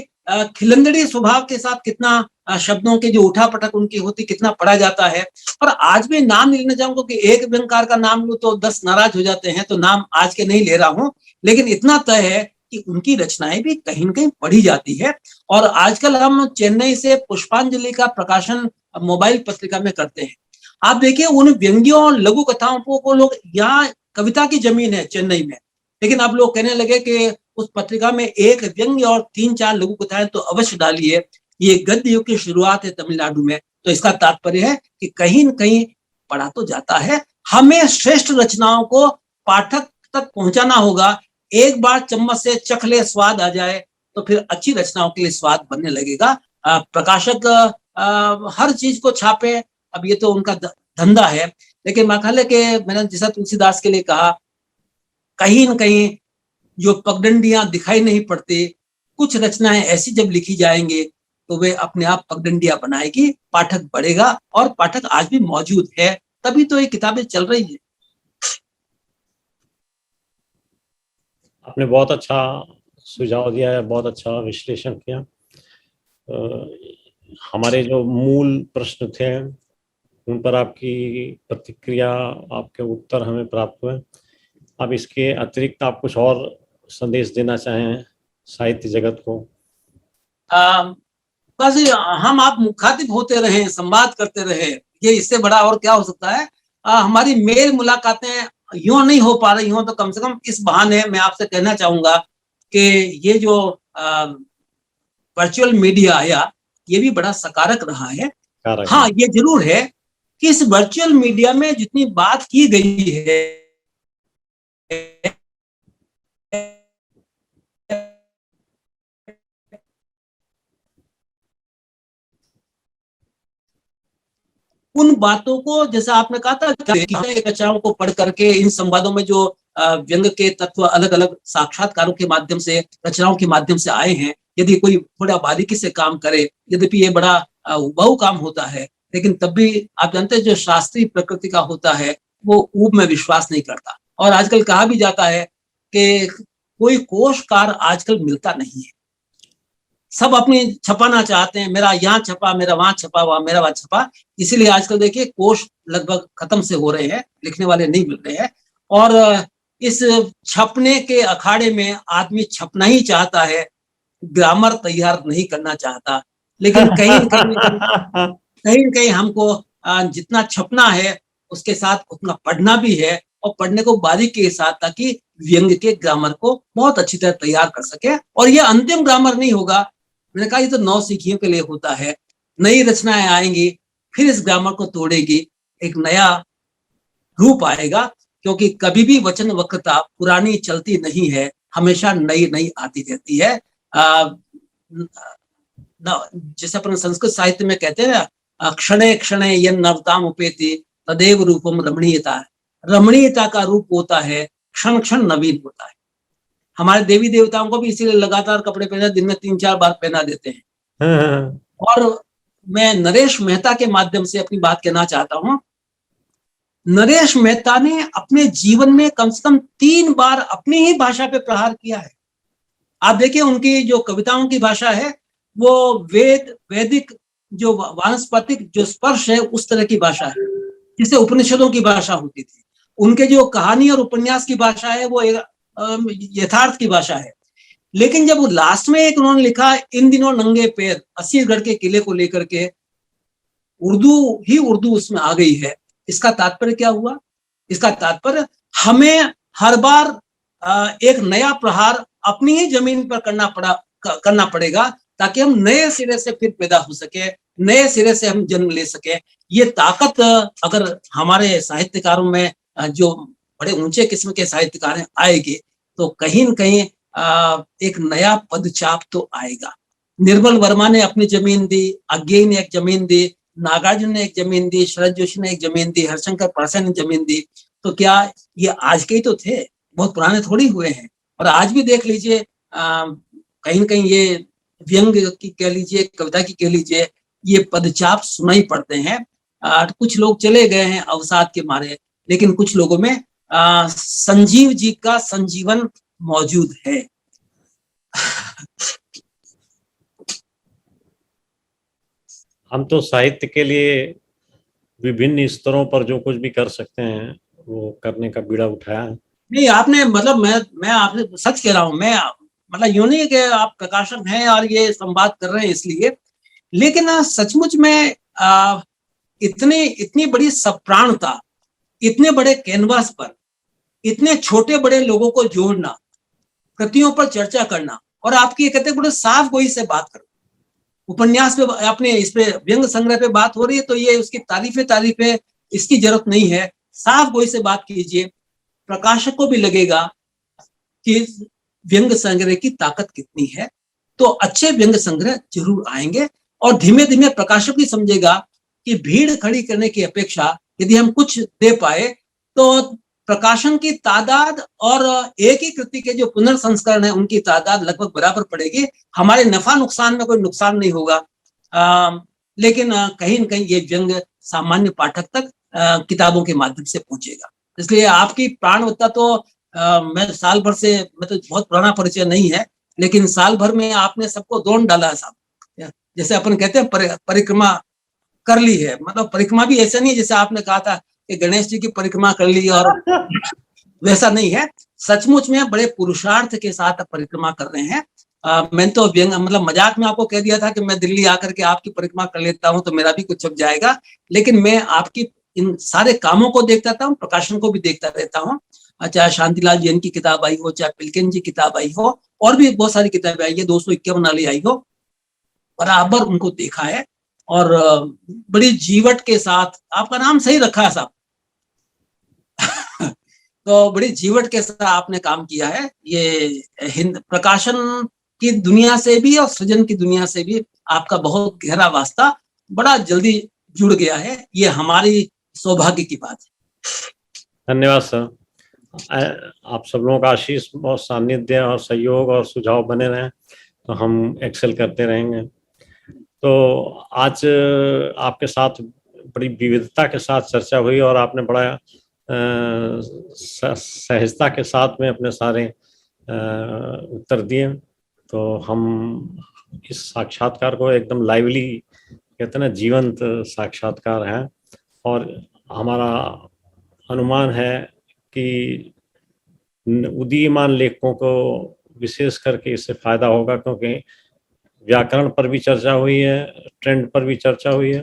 खिलंदड़ी स्वभाव के साथ कितना शब्दों के जो उठापटक उनकी होती कितना पढ़ा जाता है। और आज भी नाम नहीं लेना चाहूंगा कि एक व्यंगकार का नाम लूं तो 10 नाराज हो जाते हैं, तो नाम आज के नहीं ले रहा हूं, लेकिन इतना तय है कि उनकी रचनाएं भी कहीं न कहीं पढ़ी जाती है। और आजकल हम चेन्नई से पुष्पांजलि का प्रकाशन मोबाइल पत्रिका में करते हैं। आप देखिए उन व्यंग्यों और लघु कथाओं को लोग, यहाँ कविता की जमीन है चेन्नई में, लेकिन अब लोग कहने लगे कि उस पत्रिका में एक व्यंग्य और 3-4 लघु कथाएं तो अवश्य डालिए, ये गद्य युग की शुरुआत है तमिलनाडु में। तो इसका तात्पर्य है कि कहीं न कहीं पढ़ा तो जाता है। हमें श्रेष्ठ रचनाओं को पाठक तक पहुंचाना होगा। एक बार चम्मच से चख ले, स्वाद आ जाए, तो फिर अच्छी रचनाओं के लिए स्वाद बनने लगेगा। प्रकाशक हर चीज को छापे, अब ये तो उनका धंधा है, लेकिन मैं ख्याल है कि मैंने जैसा तुलसीदास के लिए कहा, कहीं न कहीं जो पगडंडियां दिखाई नहीं पड़ती, कुछ रचनाएं ऐसी जब लिखी जाएंगे तो वे अपने आप पगडंडियां बनाएगी, पाठक बढ़ेगा, और पाठक आज भी मौजूद है, तभी तो ये किताबें चल रही है। आपने बहुत अच्छा सुझाव दिया है, बहुत अच्छा विश्लेषण किया। हमारे जो मूल प्रश्न थे उन पर आपकी प्रतिक्रिया, आपके उत्तर हमें प्राप्त हुए। अब इसके अतिरिक्त आप कुछ और संदेश देना चाहें साहित्य जगत को? बस हम आप मुखातिब होते रहे, संवाद करते रहे, ये इससे बड़ा और क्या हो सकता है। हमारी मेल मुलाकातें यूं नहीं हो पा रही हो, तो कम से कम इस बहाने मैं आपसे कहना चाहूंगा कि ये जो वर्चुअल मीडिया आया, ये भी बड़ा सकारक रहा है। हाँ, ये जरूर है कि इस वर्चुअल मीडिया में जितनी बात की गई है, उन बातों को, जैसा आपने कहा था, रचनाओं को पढ़ करके इन संवादों में जो व्यंग के तत्व अलग अलग साक्षात्कारों के माध्यम से, रचनाओं के माध्यम से आए हैं, यदि कोई थोड़ा बारीकी से काम करे, यद्यपि ये बड़ा बहु काम होता है, लेकिन तब भी आप जानते हैं जो शास्त्रीय प्रकृति का होता है वो ऊब में विश्वास नहीं करता। और आजकल कहा भी जाता है कि कोई कोशकार आजकल मिलता नहीं है, सब अपने छपाना चाहते हैं, मेरा यहाँ छपा, मेरा वहां छपा, मेरा वहां छपा। इसीलिए आजकल देखिए कोश लगभग खत्म से हो रहे हैं, लिखने वाले नहीं मिल रहे हैं। और इस छपने के अखाड़े में आदमी छपना ही चाहता है, ग्रामर तैयार नहीं करना चाहता। लेकिन कहीं न कहीं हमको जितना छपना है उसके साथ उतना पढ़ना भी है, और पढ़ने को बारीकी के साथ, ताकि व्यंग के ग्रामर को बहुत अच्छी तरह तैयार कर सके। और ये अंतिम ग्रामर नहीं होगा, मैंने कहा ये तो नौसिखियों के लिए होता है। नई रचनाएं आएंगी, फिर इस ग्रामर को तोड़ेगी, एक नया रूप आएगा, क्योंकि कभी भी वचन वक्रता पुरानी चलती नहीं है, हमेशा नई नई आती रहती है। जैसे अपन संस्कृत साहित्य में कहते हैं ना, क्षणे क्षणे यन नवताम उपेति तदेव रूपम रमणीयता। रमणीयता का रूप होता है क्षण क्षण नवीन होता है। हमारे देवी देवताओं को भी इसीलिए लगातार कपड़े पहना, दिन में 3-4 बार पहना देते हैं। और मैं नरेश मेहता के माध्यम से अपनी बात कहना चाहता हूं। नरेश मेहता ने अपने जीवन में कम से कम 3 बार अपनी ही भाषा पे प्रहार किया है। आप देखिए उनकी जो कविताओं की भाषा है वो वैदिक जो वानस्पतिक जो स्पर्श है उस तरह की भाषा है जिसे उपनिषदों की भाषा होती थी। उनके जो कहानी और उपन्यास की भाषा है वो यथार्थ की भाषा है। लेकिन जब वो लास्ट में एक उन्होंने लिखा, इन दिनों नंगे पैर असीरगढ़ के किले को लेकर के, उर्दू उसमें आ गई है। इसका तात्पर्य क्या हुआ? इसका तात्पर्य हमें हर बार एक नया प्रहार अपनी ही जमीन पर करना पड़ेगा, ताकि हम नए सिरे से फिर पैदा हो सके, नए सिरे से हम जन्म ले सके। ये ताकत अगर हमारे साहित्यकारों में जो बड़े ऊंचे किस्म के साहित्यकार हैं आएगी, तो कहीं न कहीं एक नया पदचाप तो आएगा। निर्मल वर्मा ने अपनी जमीन दी, अज्ञेय ने एक जमीन दी, नागार्जुन ने एक जमीन दी, शरद जोशी ने एक जमीन दी, हरिशंकर परसाई ने जमीन दी। तो क्या ये आज के ही तो थे, बहुत पुराने थोड़ी हुए हैं। और आज भी देख लीजिए, कहीं न कहीं ये व्यंग की कह लीजिए, कविता की कह लीजिए, ये पदचाप सुनाई पड़ते हैं। कुछ लोग चले गए हैं अवसाद के मारे, लेकिन कुछ लोगों में संजीव जी का संजीवन मौजूद है। हम तो साहित्य के लिए विभिन्न स्तरों पर जो कुछ भी कर सकते हैं वो करने का बीड़ा उठाया है। नहीं, आपने मतलब मैं आपसे सच कह रहा हूं, मैं मतलब यूं नहीं कि आप प्रकाशक हैं और ये संवाद कर रहे हैं इसलिए, लेकिन सचमुच में इतनी बड़ी सप्राणता, इतने बड़े कैनवास पर इतने छोटे बड़े लोगों को जोड़ना, कृतियों पर चर्चा करना, और आपकी कहते बड़े साफ गोई से बात करो। उपन्यास पे आपने इस पे व्यंग संग्रह पे बात हो रही है, तो ये उसकी तारीफ है, इसकी जरूरत नहीं है। साफ गोई से बात कीजिए, प्रकाशक को भी लगेगा कि व्यंग संग्रह की ताकत कितनी है। तो अच्छे व्यंग संग्रह जरूर आएंगे, और धीमे धीमे प्रकाशक भी समझेगा कि भीड़ खड़ी करने की अपेक्षा यदि हम कुछ दे पाए तो प्रकाशन की तादाद और एक ही कृति के जो पुनर्संस्करण है उनकी तादाद लगभग बराबर पड़ेगी। हमारे नफा नुकसान में कोई नुकसान नहीं होगा। लेकिन कहीं न कहीं ये व्यंग सामान्य पाठक तक किताबों के माध्यम से पहुंचेगा। इसलिए आपकी प्राणवत्ता तो मैं साल भर से, मैं तो बहुत पुराना परिचय नहीं है, लेकिन साल भर में आपने सबको दौड़ डाला है साहब। जैसे अपन कहते हैं परिक्रमा कर ली है, मतलब परिक्रमा भी ऐसा नहीं है जैसे आपने कहा था कि गणेश जी की परिक्रमा कर ली, और वैसा नहीं है। सचमुच में बड़े पुरुषार्थ के साथ परिक्रमा कर रहे हैं। मैंने तो मतलब मजाक में आपको कह दिया था कि मैं दिल्ली आकर के आपकी परिक्रमा कर लेता हूं तो मेरा भी कुछ छप जाएगा, लेकिन मैं आपकी इन सारे कामों को देखता रहता हूँ, प्रकाशन को भी देखता रहता हूँ। चाहे शांतिलाल जैन की किताब आई हो, चाहे पिलकिन जी किताब आई हो, और भी बहुत सारी किताबें आई है, 251 वाली आई हो, बराबर उनको देखा है। और बड़ी जीवट के साथ, आपका नाम सही रखा है साहब तो बड़ी जीवट के साथ आपने काम किया है। ये हिंद प्रकाशन की दुनिया से भी और सृजन की दुनिया से भी आपका बहुत गहरा वास्ता बड़ा जल्दी जुड़ गया है। ये हमारी सौभाग्य की बात है। धन्यवाद सर। आप सब लोगों का आशीष और सानिध्य और सहयोग और सुझाव बने रहें तो हम एक्सेल करते रहेंगे। तो आज आपके साथ बड़ी विविधता के साथ चर्चा हुई और आपने बड़ा सहजता के साथ में अपने सारे उत्तर दिए। तो हम इस साक्षात्कार को एकदम लाइवली कहते हैं ना, जीवंत साक्षात्कार है, और हमारा अनुमान है कि उदीयमान लेखकों को विशेष करके इससे फायदा होगा, क्योंकि व्याकरण पर भी चर्चा हुई है, ट्रेंड पर भी चर्चा हुई है।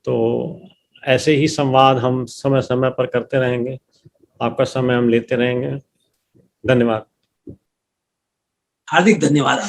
तो ऐसे ही संवाद हम समय समय पर करते रहेंगे, आपका समय हम लेते रहेंगे। धन्यवाद। हार्दिक धन्यवाद।